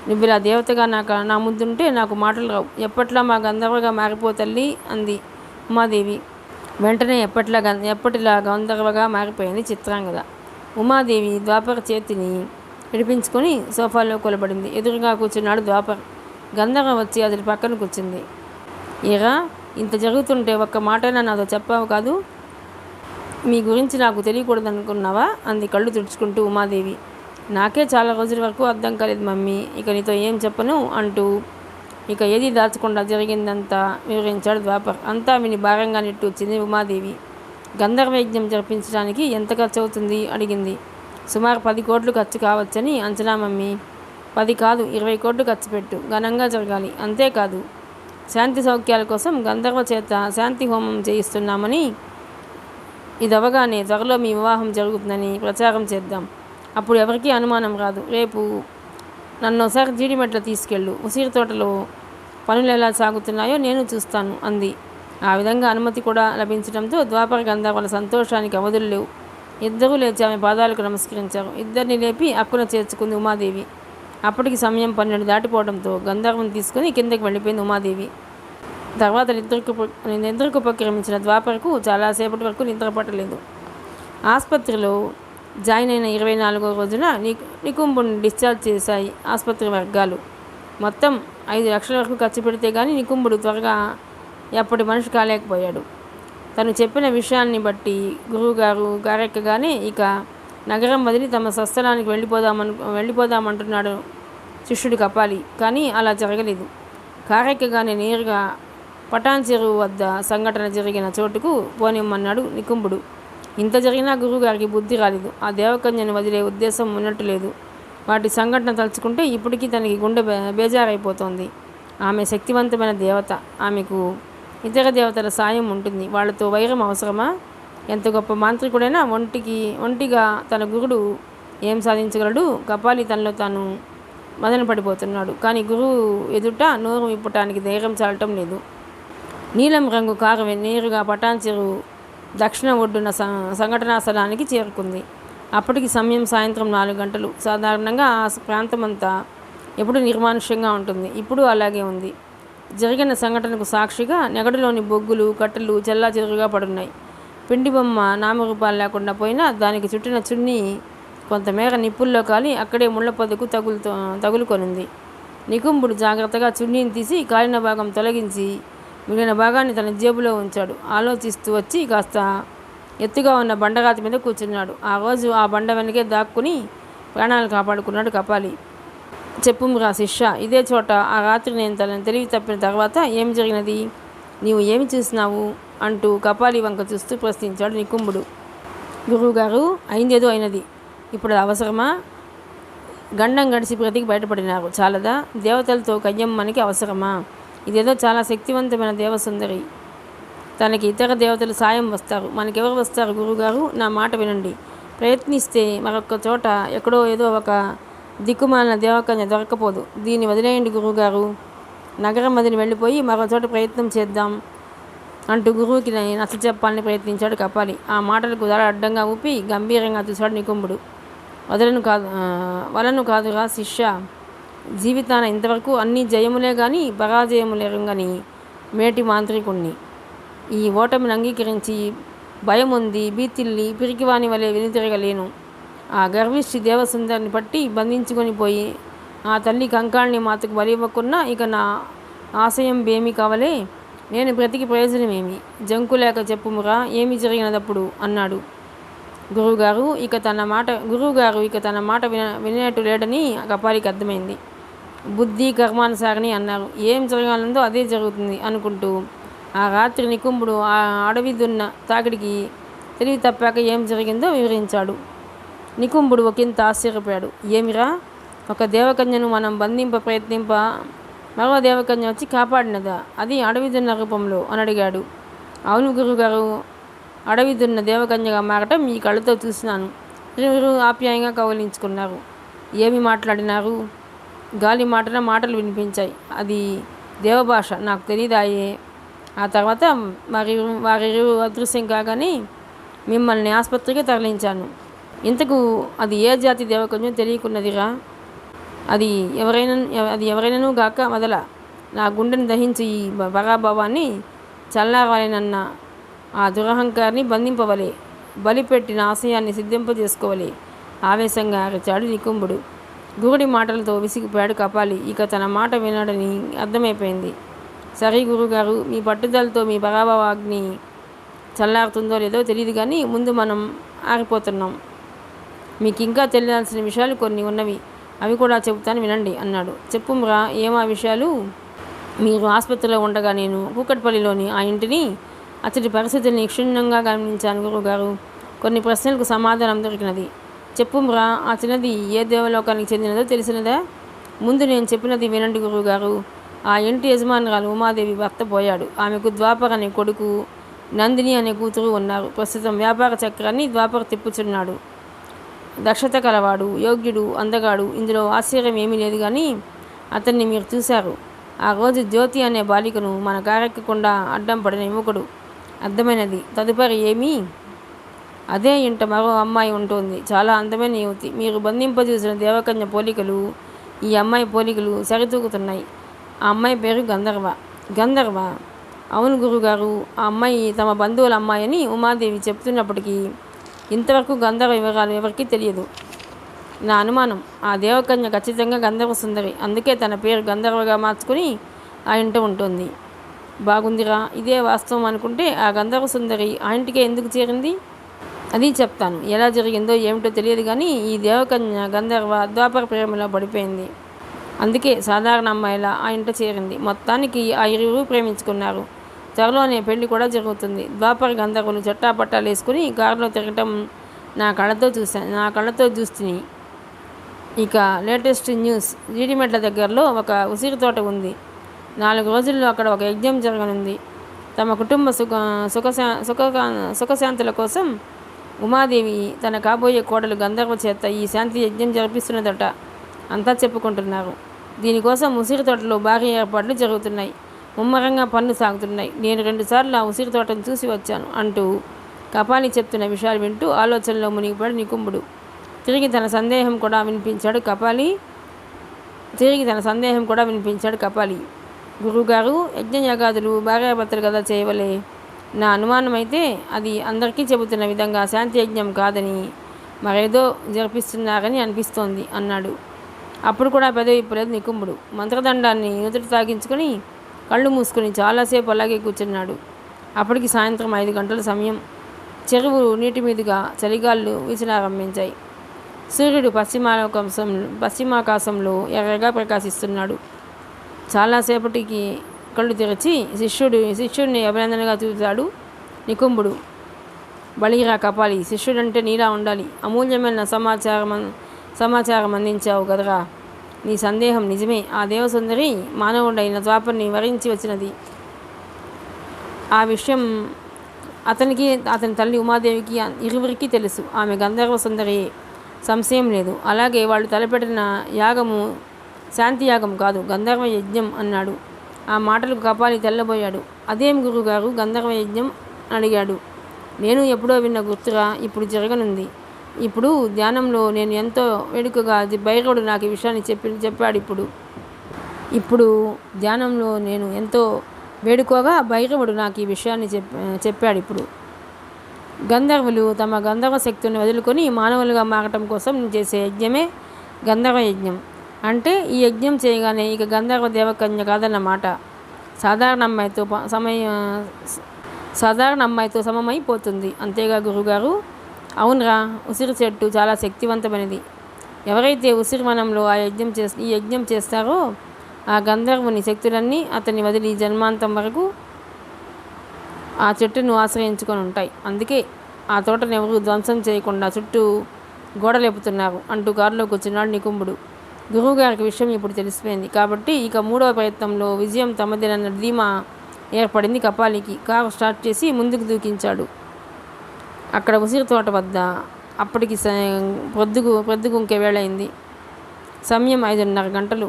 S1: నువ్విలా దేవతగా నా ముందుంటే నాకు మాటలు రావు. ఎప్పట్లా మా గంధర్వగా మారిపోతల్లి అంది ఉమాదేవి. వెంటనే ఎప్పటిలా గంధర్వగా మారిపోయింది చిత్రాంగద. ఉమాదేవి ద్వాపర చేతిని విడిపించుకొని సోఫాలో కొలబడింది. ఎదురుగా కూర్చున్నాడు ద్వాపర్. గంధర్వ వచ్చి అతని పక్కన కూర్చుంది. ఏరా, ఇంత జరుగుతుంటే ఒక్క మాటైనా నాతో చెప్పావు కాదు? మీ గురించి నాకు తెలియకూడదనుకున్నావా అంది కళ్ళు తుడుచుకుంటూ ఉమాదేవి. నాకే చాలా రోజుల వరకు అర్థం కాలేదు మమ్మీ, ఇక నీతో ఏం చెప్పను అంటూ ఇక ఏది దాచకుండా జరిగిందంతా వివరించాడు ద్వాపర్. అంతా విని భారంగా నిట్టూర్చింది ఉమాదేవి. గంధర్వ యజ్ఞం జరిపించడానికి ఎంత ఖర్చు అవుతుంది అడిగింది. సుమారు 10 కోట్లు ఖర్చు కావచ్చని అంచనా మమ్మీ. 10 కాదు, 20 కోట్లు ఖర్చు పెట్టు, ఘనంగా జరగాలి. అంతేకాదు, శాంతి సౌఖ్యాల కోసం గంధర్వ చేత శాంతి హోమం చేయిస్తున్నామని, ఇదవగానే త్వరలో మీ వివాహం జరుగుతుందని ప్రచారం చేద్దాం. అప్పుడు ఎవరికీ అనుమానం రాదు. రేపు నన్నోసారి జీడిమెట్ల తీసుకెళ్ళు, ఉసిరి తోటలో పనులు ఎలా సాగుతున్నాయో నేను చూస్తాను అంది. ఆ విధంగా అనుమతి కూడా లభించడంతో ద్వాపర గంధర్వుల సంతోషానికి అవధులు లేవు. ఇద్దరూ లేచి ఆమె పాదాలకు నమస్కరించారు. ఇద్దరిని లేపి అక్కున చేర్చుకుంది ఉమాదేవి. అప్పటికి సమయం 12 దాటిపోవడంతో గంధర్వుని తీసుకుని కిందకి వెళ్ళిపోయింది ఉమాదేవి. తర్వాత నిద్రకు ఉపక్రమించిన ద్వాపరకు చాలాసేపటి వరకు నిద్ర పట్టలేదు. ఆసుపత్రిలో జాయిన్ అయిన 24వ రోజున నికుంభుని డిశ్చార్జ్ చేశాయి ఆసుపత్రి వర్గాలు. మొత్తం 5 లక్షల వరకు ఖర్చు పెడితే కానీ నికుంభుడు త్వరగా ఎప్పటి మనిషి కాలేకపోయాడు. తను చెప్పిన విషయాన్ని బట్టి గురువుగారు గారెక్కగానే ఇక నగరం వదిలి తమ స్వస్థలానికి వెళ్ళిపోదామంటున్నాడు శిష్యుడు కపాలి. కానీ అలా జరగలేదు. కారెక్కగానే నేరుగా పటాన్ చెరువు వద్ద సంఘటన జరిగిన చోటుకు పోనిమ్మన్నాడు నికుంభుడు. ఇంత జరిగినా గురువుగారికి బుద్ధి రాలేదు. ఆ దేవకన్యను వదిలే ఉద్దేశం ఉన్నట్టు లేదు. వాటి సంఘటన తలుచుకుంటే ఇప్పటికీ తనకి గుండె బేజారైపోతోంది. ఆమె శక్తివంతమైన దేవత, ఆమెకు ఇతర దేవతల సాయం ఉంటుంది. వాళ్లతో వైరం అవసరమా? ఎంత గొప్ప మాంత్రికుడైనా ఒంటిగా తన గురుడు ఏం సాధించగలడు? కపాలి తనలో తాను మదన పడిపోతున్నాడు. కానీ గురువు ఎదుట నోరు విప్పటానికి ధైర్యం చాలటం లేదు. నీలం రంగు కారు నేరుగా పటాన్ చెరువు దక్షిణ ఒడ్డున సంఘటనా స్థలానికి చేరుకుంది. అప్పటికి సమయం సాయంత్రం 4 గంటలు. సాధారణంగా ఆ ప్రాంతమంతా ఎప్పుడు నిర్మానుష్యంగా ఉంటుంది. ఇప్పుడు అలాగే ఉంది. జరిగిన సంఘటనకు సాక్షిగా నెగడులోని బొగ్గులు కట్టెలు చెల్లాచెదురుగా పడున్నాయి. పిండి బొమ్మ నామరూపాలు లేకుండా పోయినా దానికి చుట్టిన చున్నీ కొంతమేర నిప్పుల్లో కాలి అక్కడే ముళ్ళ పొదకు తగులుకొనింది. నికుంభుడు జాగ్రత్తగా చున్నీని తీసి కాలిన భాగం తొలగించి మిగిలిన భాగాన్ని తన జేబులో ఉంచాడు. ఆలోచిస్తూ వచ్చి కాస్త ఎత్తుగా ఉన్న బండరాతి మీద కూర్చున్నాడు. ఆ రోజు ఆ బండ వెనకే దాక్కుని ప్రాణాలు కాపాడుకున్నాడు కపాలి. చెప్పురా శిష్య, ఇదే చోట ఆ రాత్రి నేను తెలివి తప్పిన తర్వాత ఏం జరిగినది? నీవు ఏమి చూసినావు అంటూ కపాలి వంక చూస్తూ ప్రశ్నించాడు నికుంభుడు. గురువుగారు, అయిందేదో అయినది, ఇప్పుడు అవసరమా? గండం గడిచి బ్రతికి బయటపడినారు, చాలదా? దేవతలతో కయ్యమ్మనికి అవసరమా? ఇదేదో చాలా శక్తివంతమైన దేవసుందరి, తనకి ఇతర దేవతలు సాయం వస్తారు, మనకెవరు వస్తారు? గురువుగారు, నా మాట వినండి. ప్రయత్నిస్తే మరొక చోట ఎక్కడో ఏదో ఒక దిక్కుమాలిన దేవకన్య దొరకపోదు. దీన్ని వదిలేయండి గురువుగారు. నగరం వదిలి వెళ్ళిపోయి మరో చోట ప్రయత్నం చేద్దాం అంటూ గురువుకి నచ్చ చెప్పాలని ప్రయత్నించాడు కపాలి. ఆ మాటలకు ధర అడ్డంగా ఊపి గంభీరంగా చూశాడు నికుంభుడు. వలను కాదురా శిష్య, జీవితాన ఇంతవరకు అన్ని జయములే కానీ పరాజయములేరుగని మేటి మాంత్రికుణ్ణి. ఈ ఓటమిని అంగీకరించి భయం ఉంది భీతిల్లి పిరికివాని వలె వెనుతిరగలేను. ఆ గర్విష్ఠి దేవసుందరిని పట్టి బంధించుకొని పోయి ఆ తల్లి కంకాళిని మాతకు బలివ్వకున్నా ఇక నా ఆశయం బేమి కావలే? నేను బ్రతికి ప్రయోజనమేమి? జంకులేక చెప్పుమురా, ఏమి జరిగినదప్పుడు అన్నాడు. గురువుగారు ఇక తన మాట వినేట్టు లేడని కపాలికి అర్థమైంది. బుద్ధి కర్మానుసారిని అన్నారు. ఏం జరగాలందో అదే జరుగుతుంది అనుకుంటూ ఆ రాత్రి నికుంభుడు ఆ అడవి దున్న తాకిడికి తెలివి తప్పాక ఏం జరిగిందో వివరించాడు. నికుంభుడు ఒకంత ఆశ్చర్యపోయాడు. ఏమిరా, ఒక దేవకన్యను మనం ప్రయత్నింప మరో దేవకన్య వచ్చి కాపాడినదా, అది అడవి దున్న రూపంలో అని అడిగాడు. అవును గురుగారు, అడవి దున్న దేవకన్యగా మారటం ఈ కళ్ళతో చూసినాను. ఇరువురు ఆప్యాయంగా కౌలించుకున్నారు. ఏమి మాట్లాడినారు? గాలి మాటలు వినిపించాయి. అది దేవభాష, నాకు తెలియదాయే. ఆ తర్వాత వారిరు అదృశ్యం కాగానే మిమ్మల్ని ఆసుపత్రికి తరలించాను. ఇంతకు అది ఏ జాతి దేవకన్యో తెలియకున్నదిరా. అది ఎవరైనాను గాక వదల. నా గుండెని దహించి ఈ పరాభవాన్ని చల్లారాలనన్న ఆ దురహంకారిని బంధింపవలే, బలిపెట్టిన ఆశయాన్ని సిద్ధింపజేసుకోవలే ఆవేశంగా అరిచాడు నికుంభుడు. గురుడి మాటలతో విసిగిపోయాడు కపాలి. ఇక తన మాట వినడని అర్థమైపోయింది. సరే గురుగారు, మీ పట్టుదలతో మీ పరాభవాగ్ని చల్లారుతుందో లేదో తెలియదు, కానీ ముందు మనం ఆరిపోతున్నాం. మీకు ఇంకా తెలియాల్సిన విషయాలు కొన్ని ఉన్నవి, అవి కూడా చెబుతాను వినండి అన్నాడు. చెప్పుమ్రా, ఏమా విషయాలు? మీరు ఆసుపత్రిలో ఉండగా నేను కూకట్పల్లిలోని ఆ ఇంటిని, అతడి పరిస్థితుల్ని క్షుణ్ణంగా గమనించాను గురుగారు. కొన్ని ప్రశ్నలకు సమాధానం దొరికినది. చెప్పుమ్రా, ఆ చిన్నది ఏ దేవలోకానికి చెందినదో తెలిసినదా? ముందు నేను చెప్పినది వినండి గురుగారు. ఆ ఇంటి యజమానురాలు ఉమాదేవి భర్త పోయాడు. ఆమెకు ద్వాపర్ అనే కొడుకు, నందిని అనే కూతురు ఉన్నారు. ప్రస్తుతం వ్యాపార చక్రాన్ని ద్వాపర్ తిప్పుచున్నాడు. దక్షత కలవాడు, యోగ్యుడు, అందగాడు. ఇందులో ఆశ్చర్యం ఏమీ లేదు, కానీ అతన్ని మీరు చూశారు. ఆ రోజు జ్యోతి అనే బాలికను మన కారెక్కకుండా అడ్డం పడిన యువకుడు. అర్థమైనది. తదుపరి ఏమీ? అదే ఇంట మరో అమ్మాయి ఉంటుంది, చాలా అందమైన యువతి. మీరు బంధింపజూసిన దేవకన్య పోలికలు, ఈ అమ్మాయి పోలికలు సరితూగుతున్నాయి. ఆ అమ్మాయి పేరు గంధర్వ. గంధర్వ? అవును గురుగారు, ఆ అమ్మాయి తమ బంధువుల అమ్మాయి అని ఉమాదేవి చెప్తున్నప్పటికీ ఇంతవరకు గంధర్వ వివరాలు ఎవరికీ తెలియదు. నా అనుమానం, ఆ దేవకన్య ఖచ్చితంగా గంధర్వ సుందరి. అందుకే తన పేరు గంధర్వగా మార్చుకుని ఆ ఇంట ఉంటుంది. బాగుందిరా, ఇదే వాస్తవం అనుకుంటే ఆ గంధర్వ సుందరి ఆ ఇంటికే ఎందుకు చేరింది? అది చెప్తాను. ఎలా జరిగిందో ఏమిటో తెలియదు, కానీ ఈ దేవకన్య గంధర్వ ద్వాపర ప్రేమలో పడిపోయింది. అందుకే సాధారణ అమ్మాయిలా ఆ ఇంట చేరింది. మొత్తానికి ఆ ఇరువురు ప్రేమించుకున్నారు. త్వరలోనే పెళ్లి కూడా జరుగుతుంది. ద్వాపర గంధర్వులు చట్టాపట్టాలు వేసుకుని కారులో తిరగటం నా కళ్ళతో చూస్తుని. ఇక లేటెస్ట్ న్యూస్, జీడిమెట్ల దగ్గరలో ఒక ఉసిరి తోట ఉంది. 4 రోజుల్లో అక్కడ ఒక యజ్ఞం జరగనుంది. తమ కుటుంబ సుఖశాంతుల కోసం ఉమాదేవి తన కాబోయే కోడలు గంధర్వ చేత ఈ శాంతి యజ్ఞం జరిపిస్తున్నదట. అంతా చెప్పుకుంటున్నారు. దీనికోసం ఉసిరి తోటలో భారీ ఏర్పాట్లు జరుగుతున్నాయి. ముమ్మరంగా పనులు సాగుతున్నాయి. నేను 2 సార్లు ఆ ఉసిరి తోటను చూసి వచ్చాను అంటూ కపాలి చెప్తున్న విషయాలు వింటూ ఆలోచనలో మునిగిపడి నికుంభుడు. తిరిగి తన సందేహం కూడా వినిపించాడు కపాలి. గురువుగారు, యజ్ఞయాగాదులు భార్యాభర్తలు కదా చేయవలే. నా అనుమానం అయితే అది అందరికీ చెబుతున్న విధంగా శాంతి యజ్ఞం కాదని మరేదో జరిపిస్తున్నారని అనిపిస్తోంది అన్నాడు. అప్పుడు కూడా పెదవి ఇప్పలేదు నికుంభుడు. మంత్రదండాన్ని ఎదుటి తాగించుకొని కళ్ళు మూసుకొని చాలాసేపు అలాగే కూర్చున్నాడు. అప్పటికి సాయంత్రం 5 గంటల సమయం. చెరువు నీటి మీదుగా చలిగాళ్ళు వీచనారంభించాయి. సూర్యుడు పశ్చిమాకాశంలో ఎర్రగా ప్రకాశిస్తున్నాడు. చాలాసేపటికి కళ్ళు తెరచి శిష్యుడిని అభినందనగా చూశాడు నికుంభుడు. బలిరా కపాలి, శిష్యుడంటే నీలా ఉండాలి. అమూల్యమైన సమాచారం అందించావు కదరా. నీ సందేహం నిజమే. ఆ దేవసుందరి మానవుడైన ద్వాపర్ని వరించి వచ్చినది. ఆ విషయం అతని తల్లి ఉమాదేవికి ఇరువురికి తెలుసు. ఆమె గంధర్వ సుందరియే, సంశయం లేదు. అలాగే వాళ్ళు తలపెట్టిన యాగము శాంతి యాగం కాదు, గంధర్వ యజ్ఞం అన్నాడు. ఆ మాటలకు కపాలి తెల్లబోయాడు. అదేం గురుగారు, గంధర్వ యజ్ఞం అడిగాడు. నేను ఎప్పుడో విన్న గుర్తురా, ఇప్పుడు జరగనుంది. ఇప్పుడు ధ్యానంలో నేను ఎంతో వేడుకగా భైరవుడు నాకు ఈ విషయాన్ని చెప్పాడు. ఇప్పుడు ధ్యానంలో నేను ఎంతో వేడుకగా భైరవుడు నాకు ఈ విషయాన్ని చెప్పాడు. గంధర్వులు తమ గంధర్వ శక్తుల్ని వదులుకొని మానవులుగా మారటం కోసం చేసే యజ్ఞమే గంధర్వ యజ్ఞం. అంటే ఈ యజ్ఞం చేయగానే ఇక గంధర్వ దేవకన్య కాదన్నమాట. సాధారణ అమ్మాయితో సమమైపోతుంది. అంతేగా గురుగారు? అవునరా, ఉసిరి చెట్టు చాలా శక్తివంతమైనది. ఎవరైతే ఉసిరి వనంలో ఈ యజ్ఞం చేస్తారో ఆ గంధర్వుని శక్తులన్నీ అతన్ని వదిలి జన్మాంతం వరకు ఆ చెట్టును ఆశ్రయించుకొని ఉంటాయి. అందుకే ఆ తోటను ఎవరు ధ్వంసం చేయకుండా చుట్టూ గోడలేపుతున్నారు అంటూ కారులో కూర్చున్నాడు నికుంభుడు. గురువుగారికి విషయం ఇప్పుడు తెలిసిపోయింది కాబట్టి ఇక 3వ ప్రయత్నంలో విజయం తమదేనన్న ధీమా ఏర్పడింది కపాలికి. కారు స్టార్ట్ చేసి ముందుకు దూకించాడు. అక్కడ ఉసిరి తోట వద్ద అప్పటికి ప్రొద్దుగుంకే వేళయింది. సమయం 5:30 గంటలు.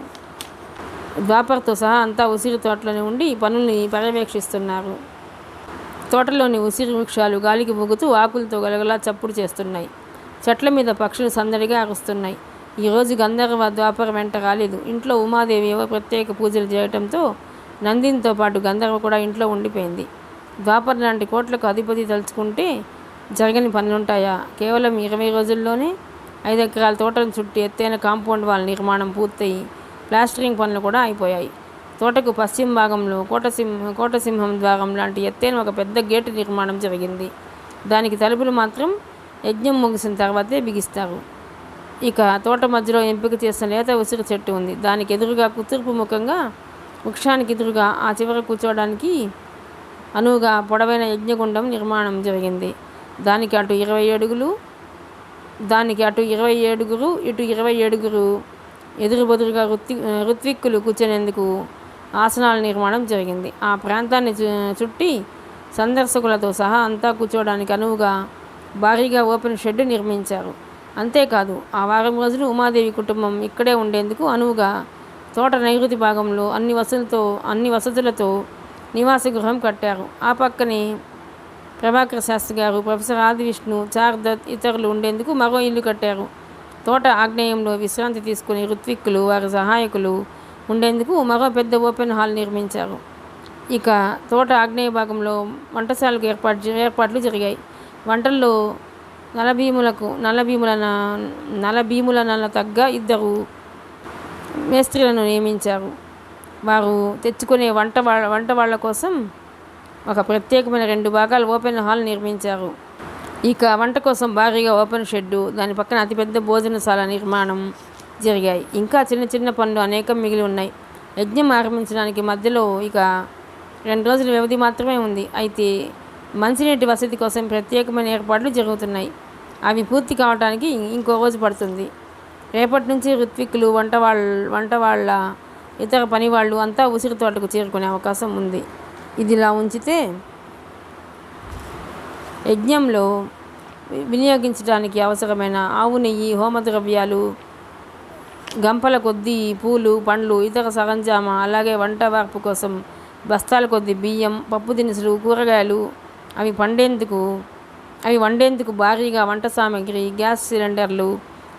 S1: ద్వాపర్తో సహా అంతా ఉసిరి తోటలోనే ఉండి పనుల్ని పర్యవేక్షిస్తున్నారు. తోటలోని ఉసిరి వృక్షాలు గాలికి ఊగుతూ ఆకులతో గలగలా చప్పుడు చేస్తున్నాయి. చెట్ల మీద పక్షులు సందడిగా అరుస్తున్నాయి. ఈరోజు గంధర్వ ద్వాపర వెంట రాలేదు. ఇంట్లో ఉమాదేవి ఏవో ప్రత్యేక పూజలు చేయటంతో నందినితో పాటు గంధర్వ కూడా ఇంట్లో ఉండిపోయింది. ద్వాపర లాంటి కోట్లకు అధిపతి తలుచుకుంటే జరగని పనులుంటాయా? కేవలం 20 రోజుల్లోనే 5 ఎకరాల తోటను చుట్టి ఎత్తైన కాంపౌండ్ వాల్ నిర్మాణం పూర్తయి ప్లాస్టరింగ్ పనులు కూడా అయిపోయాయి. తోటకు పశ్చిమ భాగంలో కోటసింహం ద్వారం లాంటి ఎత్తైన ఒక పెద్ద గేటు నిర్మాణం జరిగింది. దానికి తలుపులు మాత్రం యజ్ఞం ముగిసిన తర్వాతే బిగిస్తారు. ఇక తోట మధ్యలో ఎంపిక చేసిన లేత ఉసిరి చెట్టు ఉంది. దానికి ఎదురుగా తూర్పు ముఖంగా వృక్షానికి ఎదురుగా ఆ చివర కూర్చోవడానికి అనువుగా పొడవైన యజ్ఞగుండం నిర్మాణం జరిగింది. దానికి అటు 20 అడుగులు ఇటు 20 అడుగులు ఎదురుబెదురుగా ఋత్విక్కులు కూర్చునేందుకు ఆసనాల నిర్మాణం జరిగింది. ఆ ప్రాంతాన్ని చుట్టి సందర్శకులతో సహా అంతా కూర్చోవడానికి అనువుగా భారీగా ఓపెన్ షెడ్ నిర్మించారు. అంతేకాదు ఆ వారం రోజులు ఉమాదేవి కుటుంబం ఇక్కడే ఉండేందుకు అనువుగా తోట నైరుతి భాగంలో అన్ని వసతులతో నివాస గృహం కట్టారు. ఆ పక్కనే ప్రభాకర్ శాస్త్రి గారు, ప్రొఫెసర్ ఆదివిష్ణు, చార్దత్ ఇతరులు ఉండేందుకు మరో ఇల్లు కట్టారు. తోట ఆగ్నేయంలో విశ్రాంతి తీసుకుని ఋత్విక్కులు వారి సహాయకులు ఉండేందుకు మరో పెద్ద ఓపెన్ హాల్ నిర్మించారు. ఇక తోట ఆగ్నేయ భాగంలో వంటశాలకు ఏర్పాట్లు జరిగాయి. వంటల్లో నలభీముల తగ్గ 2 మేస్త్రీలను నియమించారు. వారు తెచ్చుకునే వంట వాళ్ళ కోసం ఒక ప్రత్యేకమైన 2 భాగాల ఓపెన్ హాల్ నిర్మించారు. ఇక వంట కోసం భారీగా ఓపెన్ షెడ్డు, దాని పక్కన అతిపెద్ద భోజనశాల నిర్మాణం జరిగాయి. ఇంకా చిన్న చిన్న పనులు అనేకం మిగిలి ఉన్నాయి. యజ్ఞం ఆరంభించడానికి మధ్యలో ఇక 2 రోజుల వ్యవధి మాత్రమే ఉంది. అయితే మంచినీటి వసతి కోసం ప్రత్యేకమైన ఏర్పాట్లు జరుగుతున్నాయి. అవి పూర్తి కావడానికి ఇంకో రోజు పడుతుంది. రేపటి నుంచి ఋత్విక్కులు, వంట వాళ్ళ ఇతర పనివాళ్ళు అంతా ఉసిరి తోటకు చేరుకునే అవకాశం ఉంది. ఇదిలా ఉంచితే యజ్ఞంలో వినియోగించడానికి అవసరమైన ఆవు నెయ్యి, హోమద్రవ్యాలు, గంపల కొద్దీ పూలు, పండ్లు, ఇతర సరంజామా, అలాగే వంట వార్పు కోసం బస్తాల కొద్దీ బియ్యం, పప్పు దినుసులు, కూరగాయలు, అవి వండేందుకు భారీగా వంట సామాగ్రి, గ్యాస్ సిలిండర్లు,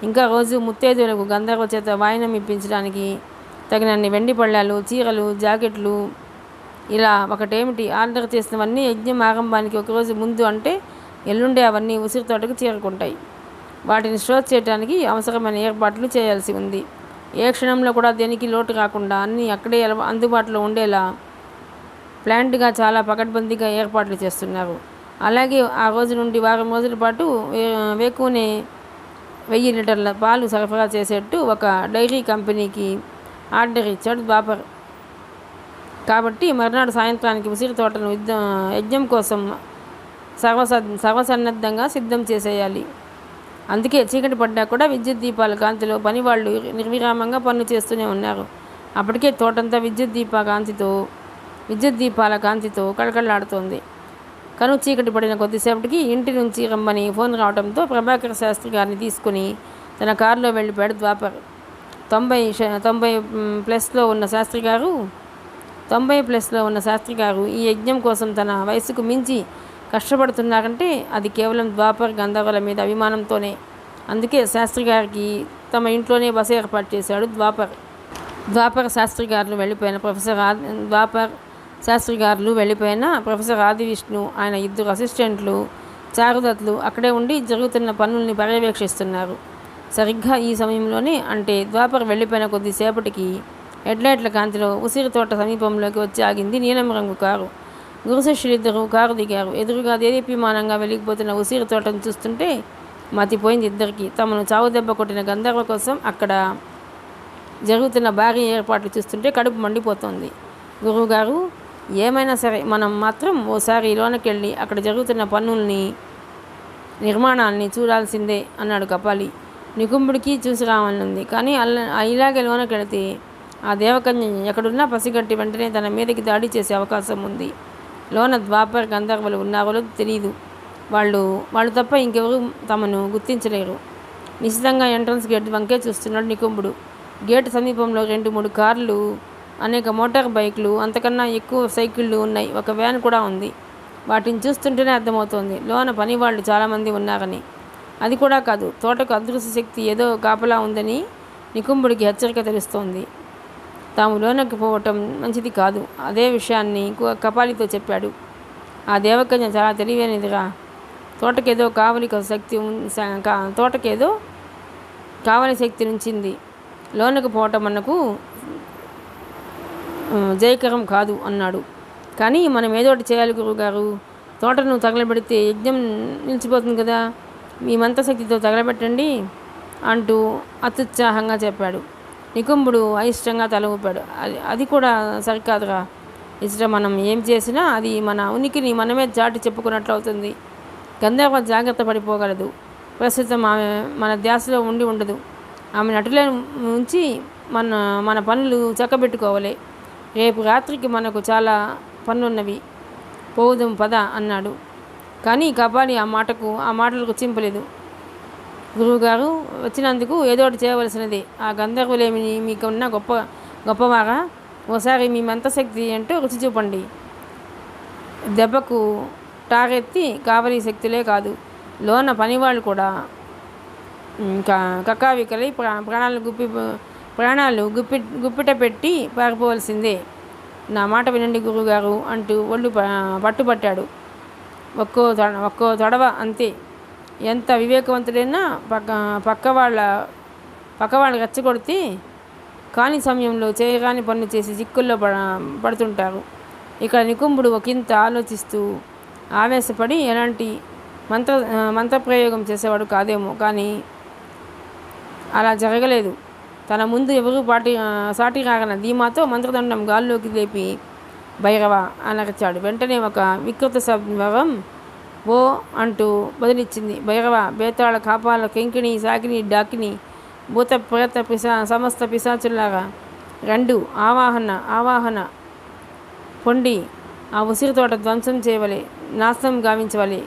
S1: ఇంకా రోజు ముత్తైదువులకు గంధర్వ చేత వాయినం ఇప్పించడానికి తగినన్ని వెండి పళ్ళాలు, చీరలు, జాకెట్లు, ఇలా ఒకటేమిటి ఆర్డర్ చేసినవన్నీ యజ్ఞం ఆరంభానికి ఒకరోజు ముందు అంటే ఎల్లుండే అవన్నీ ఉసిరి తోటకు చేరుకుంటాయి. వాటిని స్టోర్ చేయడానికి అవసరమైన ఏర్పాట్లు చేయాల్సి ఉంది. ఏ క్షణంలో కూడా దేనికి లోటు రాకుండా అన్నీ అక్కడే అందుబాటులో ఉండేలా ప్లాంట్గా చాలా పకడ్బందీగా ఏర్పాట్లు చేస్తున్నారు. అలాగే ఆ రోజు నుండి వారం రోజుల పాటు వేకునే 1000 లీటర్ల పాలు సరఫరా చేసేట్టు ఒక డైరీ కంపెనీకి ఆర్డర్ ఇచ్చాడు ద్వాపర్. కాబట్టి మర్నాడు సాయంత్రానికి ఉసిరి తోటను యజ్ఞం కోసం సర్వసన్నద్ధంగా సిద్ధం చేసేయాలి. అందుకే చీకటి పడ్డా కూడా విద్యుత్ దీపాల కాంతిలో పనివాళ్ళు నిర్విరామంగా పనులు చేస్తూనే ఉన్నారు. అప్పటికే తోటంతా విద్యుత్ దీపాల కాంతితో కళకళలాడుతోంది. కను చీకటి పడిన కొద్దిసేపటికి ఇంటి నుంచి రమ్మని ఫోన్ రావడంతో ప్రభాకర్ శాస్త్రి గారిని తీసుకుని తన కారులో వెళ్ళిపోయాడు ద్వాపర్. 90+ ఉన్న శాస్త్రి గారు ఈ యజ్ఞం కోసం తన వయసుకు మించి కష్టపడుతున్నారంటే అది కేవలం ద్వాపర్ గంధర్వుల మీద అభిమానంతోనే. అందుకే శాస్త్రి గారికి తమ ఇంట్లోనే బస ఏర్పాటు చేశాడు ద్వాపర్ శాస్త్రి గారు వెళ్ళిపోయిన ప్రొఫెసర్ ఆదివిష్ణు, ఆయన 2 అసిస్టెంట్లు, చారుదత్లు అక్కడే ఉండి జరుగుతున్న పనుల్ని పర్యవేక్షిస్తున్నారు. సరిగ్గా ఈ సమయంలోనే, అంటే ద్వాపర్ వెళ్ళిపోయిన కొద్దిసేపటికి హెడ్లైట్ల కాంతిలో ఉసిరి తోట సమీపంలోకి వచ్చి ఆగింది నీలం రంగు కారు. గురు శిష్యులిద్దరూ కారు దిగారు. ఎదురుగా దేదీప్యమానంగా వెలిగిపోతున్న ఉసిరి తోటను చూస్తుంటే మతిపోయింది ఇద్దరికి. తమను చావు దెబ్బ కొట్టిన గంధర్వ కోసం అక్కడ జరుగుతున్న భారీ ఏర్పాట్లు చూస్తుంటే కడుపు మండిపోతోంది. గురువుగారు, ఏమైనా సరే మనం మాత్రం ఓసారి లోనకెళ్ళి అక్కడ జరుగుతున్న పనుల్ని నిర్మాణాల్ని చూడాల్సిందే అన్నాడు కపాలి. నికుంభుడికి చూసి రావాలనుంది. కానీ ఇలాగే లోనకెడితే ఆ దేవకన్య ఎక్కడున్నా పసిగట్టి వెంటనే తన మీదకి దాడి చేసే అవకాశం ఉంది. లోన ద్వాపర గంధర్వులు ఉన్నారో తెలియదు. వాళ్ళు తప్ప ఇంకెవరు తమను గుర్తించలేరు. నిశ్చితంగా ఎంట్రన్స్ గేట్ వంకే చూస్తున్నాడు నికుంభుడు. గేటు సమీపంలో 2-3 కార్లు, అనేక మోటార్ బైక్లు, అంతకన్నా ఎక్కువ సైకిళ్ళు ఉన్నాయి. ఒక వ్యాన్ కూడా ఉంది. వాటిని చూస్తుంటేనే అర్థమవుతోంది లోన పనివాళ్ళు చాలామంది ఉన్నారని. అది కూడా కాదు, తోటకు అదృశ్య శక్తి ఏదో కాపలా ఉందని నికుంభుడికి హెచ్చరిక తెలుస్తోంది. తాము లోనకి పోవటం మంచిది కాదు. అదే విషయాన్ని కపాలితో చెప్పాడు. ఆ దేవకన్య చాలా తెలివైనదిరా. తోటకేదో కావలి శక్తి నుంచింది. లోనకు పోవటం మనకు జయకరం కాదు అన్నాడు. కానీ మనం ఏదోటి చేయాలి గురువుగారు. తోటను తగలబెడితే యజ్ఞం నిలిచిపోతుంది కదా. మీ మంత్రశక్తితో తగలబెట్టండి అంటూ అత్యుత్సాహంగా చెప్పాడు. నికుంభుడు అయిష్టంగా తల ఊపాడు. అది కూడా సరికాదురా. ఇష్ట మనం ఏం చేసినా అది మన ఉనికిని మనమే చాటి చెప్పుకున్నట్లు అవుతుంది. గంధర్వ జాగ్రత్త పడిపోగలదు. ప్రస్తుతం ఆమె మన ధ్యాసలో ఉండదు. ఆమె నటులే ఉంచి మన పనులు చక్కబెట్టుకోవాలి. రేపు రాత్రికి మనకు చాలా పనులున్నవి. పోవుదాం పద అన్నాడు. కానీ కపాలి ఆ మాటలకు చింపలేదు. గురువుగారు వచ్చినందుకు ఏదో ఒకటి చేయవలసినదే. ఆ గంధర్వులేమి మీకున్న గొప్పవారా? ఓసారి మీ మంత్రశక్తి ఏంటో రుచి చూపండి. దెబ్బకు టారెత్తి కావలి శక్తులే కాదు, లోన పనివాళ్ళు కూడా కకావికలై ప్రాణాలు గుప్పిట పెట్టి పారిపోవలసిందే. నా మాట వినండి గురువుగారు అంటూ ఒళ్ళు పట్టుపట్టాడు. ఒక్కో తడవ అంతే. ఎంత వివేకవంతుడైనా పక్కవాళ్ళు రెచ్చగొడితే కాని సమయంలో చేయగాని పనులు చేసి చిక్కుల్లో పడుతుంటారు. ఇక్కడ నికుంభుడు ఒకంత ఆలోచిస్తూ ఆవేశపడి ఎలాంటి మంత్రప్రయోగం చేసేవాడు కాదేమో. కానీ అలా జరగలేదు. తన ముందు ఎవరు సాటి రాగన ధీమాతో మంత్రదండం గాల్లోకి లేపి భైరవ అనరచాడు. వెంటనే ఒక వికృత స్వరం ఓ అంటూ బదిలిచ్చింది. భైరవ, బేతాళ, కాపాల, కెంకిణి, సాకిని, డాకిని, భూత ప్రేత సమస్త పిశాచుల్లాగా రెండు ఆవాహన పొండి ఆ ఉసిరి తోట ధ్వంసం చేయవలే, నాశనం గావించవలే.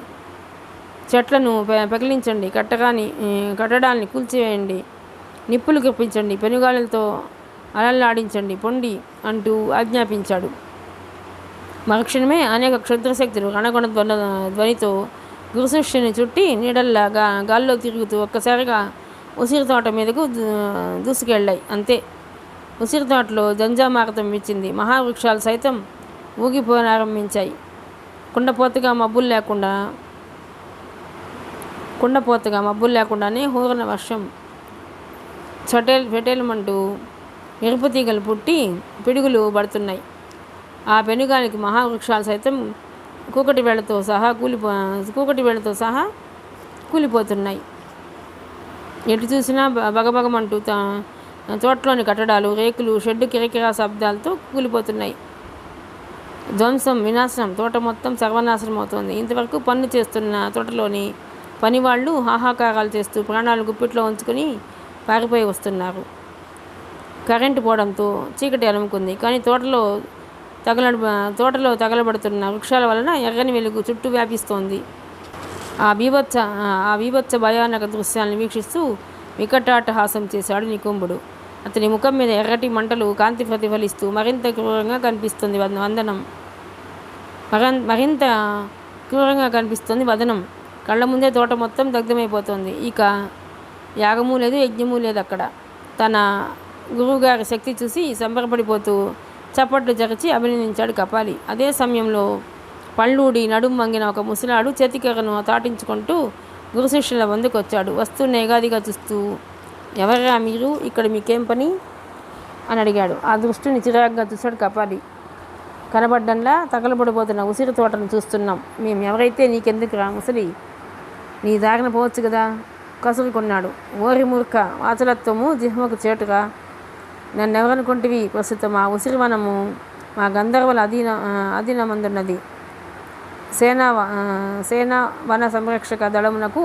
S1: చెట్లను పెకిలించండి, కట్టడాల్ని కూల్చివేయండి, నిప్పులు కుప్పించండి, పెనుగాలులతో అలల్లాడించండి పొండి అంటూ ఆజ్ఞాపించాడు. మరుక్షణమే అనేక క్షుద్రశక్తులు రణగొణ ధ్వనితో గురుశిష్యుని చుట్టి నీడల్లా గాల్లో తిరుగుతూ ఒక్కసారిగా ఉసిరి తోట మీదకు దూసుకెళ్ళాయి. అంతే, ఉసిరి తోటలో జంజామారతం ఇచ్చింది. మహావృక్షాలు సైతం ఊగిపోనారంభించాయి. కుండపోతగా మబ్బులు లేకుండానే హూరన వర్షం ఫెటేలమంటూ ఎరుపు తీగలు పుట్టి పిడుగులు పడుతున్నాయి. ఆ పెనుగానికి మహావృక్షాలు సైతం కూకటి వేళతో సహా కూలిపోతున్నాయి. ఎటు చూసినా బగబగమంటూ తోటలోని కట్టడాలు, రేకులు, షెడ్డు కిరకిరా శబ్దాలతో కూలిపోతున్నాయి. ధ్వంసం, వినాశనం. తోట మొత్తం సర్వనాశనం అవుతోంది. ఇంతవరకు పనులు చేస్తున్న తోటలోని పనివాళ్ళు హాహాకారాలు చేస్తూ ప్రాణాలు గుప్పిట్లో ఉంచుకొని పారిపోయి వస్తున్నారు. కరెంటు పోవడంతో చీకటి అలుముకుంది. కానీ తోటలో తగలబడుతున్న వృక్షాల వలన ఎర్రని వెలుగు చుట్టూ వ్యాపిస్తోంది. ఆ బీభత్స భయానక దృశ్యాలను వీక్షిస్తూ వికటాటహాసం చేశాడు నికుంభుడు. అతని ముఖం మీద ఎర్రటి మంటలు కాంతి ప్రతిఫలిస్తూ మరింత క్రూరంగా కనిపిస్తుంది వదనం. కళ్ళ ముందే తోట మొత్తం దగ్ధమైపోతుంది. ఇక యాగమూ లేదు, యజ్ఞమూ లేదు అక్కడ. తన గురువుగారి శక్తి చూసి సంబరపడిపోతూ చప్పట్లు జరచి అభినందించాడు కపాలి. అదే సమయంలో పళ్ళూడి నడుం వంగిన ఒక ముసలాడు చేతికర్రను తాటించుకుంటూ గురుశిష్యుల వందుకు వచ్చాడు. వస్తున్న ఏగాదిగా చూస్తూ, ఎవరా మీరు, ఇక్కడ మీకేం పని అని అడిగాడు. ఆ దృష్టిని చిరాగ్గా చూశాడు కపాలి. కనబడ్డంలా తగలబడిపోతున్న ఉసిరి తోటను చూస్తున్నాం. మేము ఎవరైతే నీకెందుకు రా ముసలి, నీ దారిన పోవచ్చు కదా కసురుకున్నాడు. ఓరి మూర్ఖ, వాచలత్వము జిహ్మకు చేటుగా. నన్నెవరనుకుంటివి? ప్రస్తుతం ఆ ఉసిరివనము మా గంధర్వుల అధీనమందున్నది. సేనా వన సంరక్షక దళమునకు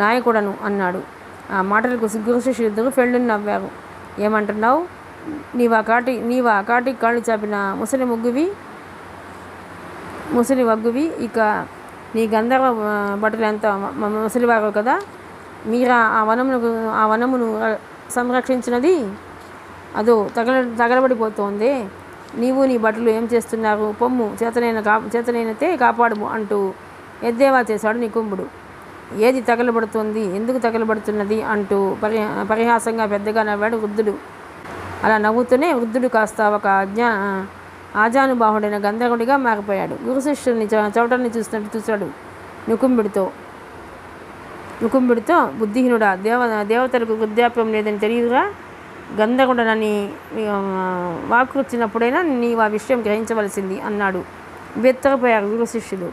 S1: నాయకుడను అన్నాడు. ఆ మాటలకు గురు శిష్యులిద్దరూ ఫెళ్ళుని నవ్వారు. ఏమంటున్నావు? నీవా కాటికి కాళ్ళు చాపిన ముసలి వగ్గువి, ఇక నీ గంధర్వ బట్టలు ఎంత ముసలివారు కదా. మీరా ఆ వనమును సంరక్షించినది అదో తగలబడిపోతోంది. నీవు నీ బట్టలు ఏం చేస్తున్నారు? పొమ్ము, చేతనైనతే కాపాడుము అంటూ ఎద్దేవా చేశాడు నికుంభుడు. ఏది తగలబడుతోంది, ఎందుకు తగలబడుతున్నది అంటూ పరిహాసంగా పెద్దగా నవ్వాడు వృద్ధుడు. అలా నవ్వుతూనే వృద్ధుడు కాస్త ఒక ఆజానుబాహుడైన గంధర్వుడిగా మారిపోయాడు. గురు శిష్యుల్ని చవటల్ని చూశాడు నికుంభుడితో. బుద్ధిహీనుడా, దేవతలకు వృద్ధాప్యం లేదని తెలియదురా? గంధర్వుడనని వాక్కుచ్చినప్పుడైనా నీవు ఆ విషయం గ్రహించవలసింది అన్నాడు. బెత్తరపోయారు గురు శిష్యులు.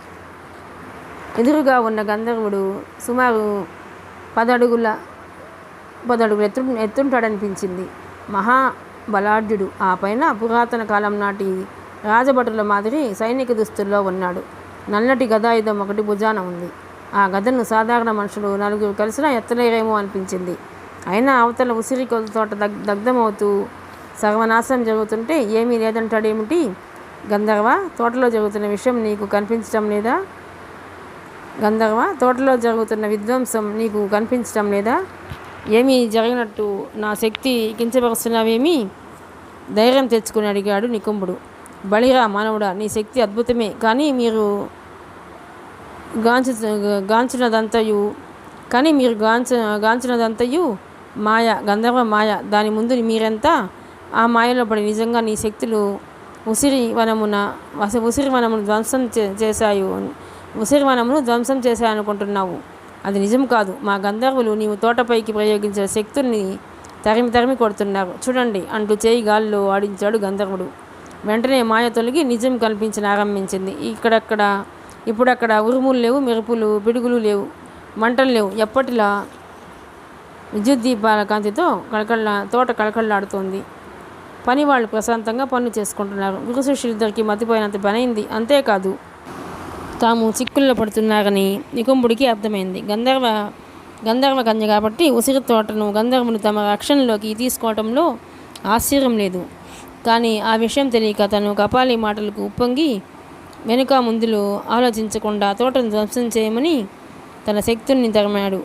S1: ఎదురుగా ఉన్న గంధర్వుడు సుమారు 10 అడుగుల ఎత్తుంటాడనిపించింది. మహాబలాఢ్యుడు. ఆ పైన పురాతన కాలం నాటి రాజభటుల మాదిరి సైనిక దుస్తుల్లో ఉన్నాడు. నల్లటి గదాయుధం ఒకటి భుజాన ఉంది. ఆ గదను సాధారణ మనుషులు 4 కలిసినా ఎత్తలేరేమో అనిపించింది. అయినా అవతల ఉసిరి తోట దగ్ధమవుతూ సర్వనాశనం జరుగుతుంటే ఏమీ లేదంటాడేమిటి? గంధర్వ, తోటలో జరుగుతున్న విషయం నీకు కనిపించటం లేదా? తోటలో జరుగుతున్న విధ్వంసం నీకు కనిపించటం లేదా? ఏమీ జరిగినట్టు నా శక్తి కించపరుస్తున్నావేమీ? ధైర్యం తెచ్చుకుని అడిగాడు నికుంభుడు. బలిరా మానవుడా, నీ శక్తి అద్భుతమే, కానీ మీరు గాంచినదంతయు మాయ, గంధర్వ మాయ. దాని ముందు మీరెంతా? ఆ మాయలో పడి నిజంగా నీ శక్తులు ఉసిరివనమును ధ్వంసం చేశాయనుకుంటున్నావు. అది నిజం కాదు. మా గంధర్వులు నీవు తోటపైకి ప్రయోగించిన శక్తుల్ని తరిమి కొడుతున్నారు. చూడండి అంటూ చేయి గాలిలో ఆడించాడు గంధర్వుడు. వెంటనే మాయ తొలగి నిజం కనిపించనారంభించింది. ఇప్పుడక్కడ ఉరుములు లేవు, మెరుపులు, పిడుగులు లేవు, మంటలు లేవు. ఎప్పటిలా విద్యుత్ దీపాల కాంతితో తోట కళకళలాడుతోంది. పని వాళ్ళు ప్రశాంతంగా పనులు చేసుకుంటున్నారు. గురు శిష్యులిద్దరికీ మతిపోయినంత పనైంది. అంతేకాదు, తాము చిక్కుల్లో పడుతున్నారని నికుంభుడికి అర్థమైంది. గంధర్వ కన్య కాబట్టి ఉసిరి తోటను గంధర్వులు తమ రక్షణలోకి తీసుకోవటంలో ఆశ్చర్యం లేదు. కానీ ఆ విషయం తెలియక తను కపాలి మాటలకు ఉప్పొంగి వెనుక ముందులు ఆలోచించకుండా తోటను ధ్వంసం చేయమని తన శక్తుల్ని తరిమాడు.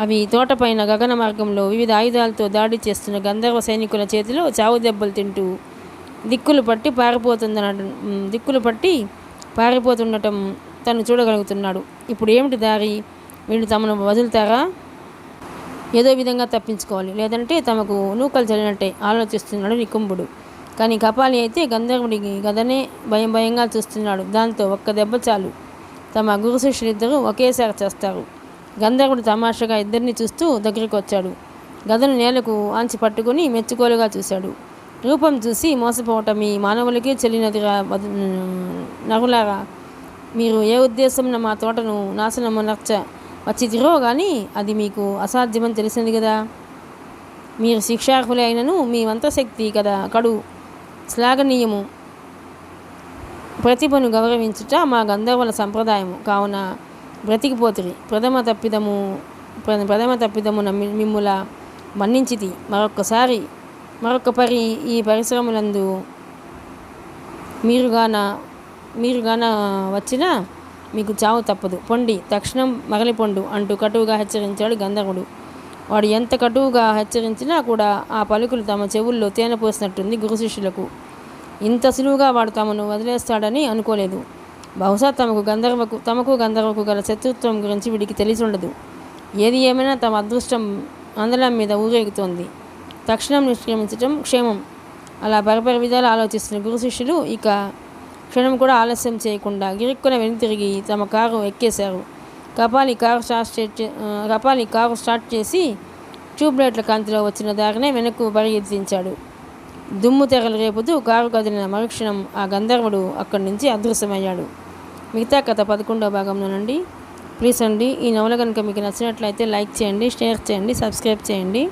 S1: అవి తోటపైన గగన మార్గంలో వివిధ ఆయుధాలతో దాడి చేస్తున్న గంధర్వ సైనికుల చేతిలో చావు దెబ్బలు తింటూ దిక్కులు పట్టి పారిపోతుండటం తను చూడగలుగుతున్నాడు. ఇప్పుడు ఏమిటి దారి? వీళ్ళు తమను వదులుతారా? ఏదో విధంగా తప్పించుకోవాలి, లేదంటే తమకు నూకలు చల్లినట్టే ఆలోచిస్తున్నాడు నికుంభుడు. కానీ కపాలి అయితే గంధర్వుడికి గదనే భయంగా చూస్తున్నాడు. దాంతో ఒక్క దెబ్బ చాలు, తమ గురు శిష్యులిద్దరూ ఒకేసారి చేస్తారు. గంధర్వుడు తమాషగా ఇద్దరిని చూస్తూ దగ్గరికి వచ్చాడు. గదను నేలకు ఆంచి పట్టుకుని మెచ్చుకోలుగా చూశాడు. రూపం చూసి మోసపోవటం ఈ మానవులకే చెల్లినదిగా. నరులారా, మీరు ఏ ఉద్దేశంలో మా తోటను నాశనమునర్చ వచ్చితిరో కానీ అది మీకు అసాధ్యమని తెలిసింది కదా. మీరు శిక్షార్హులే అయినను మీ మంత్రశక్తి కదా కడు శ్లాఘనీయము. ప్రతిభను గౌరవించుట మా గంధర్వుల సంప్రదాయము. కావున బ్రతికిపోతిరి. ప్రథమ తప్పిదము మిమ్ముల మన్నించితి. మరొక్క పరి ఈ పరిశ్రమలందు మీరుగాన వచ్చినా మీకు చావు తప్పదు. పొండి, తక్షణం మరలిపొండు అంటూ కటువుగా హెచ్చరించాడు గంధర్వుడు. వాడు ఎంత కటువుగా హెచ్చరించినా కూడా ఆ పలుకులు తమ చెవుల్లో తేనె పోసినట్టుంది గురు శిష్యులకు. ఇంత సులువుగా వాడు తమను వదిలేస్తాడని అనుకోలేదు. బహుశా తమకు గంధర్వకు గల శత్రుత్వం గురించి వీడికి తెలిసి ఉండదు. ఏది ఏమైనా తమ అదృష్టం అందలం మీద ఊరేగుతోంది. తక్షణం నిష్క్రమించటం క్షేమం. అలా పరిపరి విధాలు ఆలోచిస్తున్న గురు శిష్యులు ఇక క్షణం కూడా ఆలస్యం చేయకుండా గిరుక్కున వెనుతిరిగి తమ కారు ఎక్కేశారు. కపాలి కారు స్టార్ట్ చేసి ట్యూబ్లైట్ల కాంతిలో వచ్చిన దారినే వెనక్కు పరిగెత్తించాడు. దుమ్ము తెరలు రేపుతూ కారు కదిలిన మరుక్షణం ఆ గంధర్వుడు అక్కడి నుంచి అదృశ్యమయ్యాడు. మిగతా కథ 11వ భాగంలోనండి. ప్లీజ్ అండి, ఈ నవల కనుక మీకు నచ్చినట్లయితే లైక్ చేయండి, షేర్ చేయండి, సబ్స్క్రైబ్ చేయండి.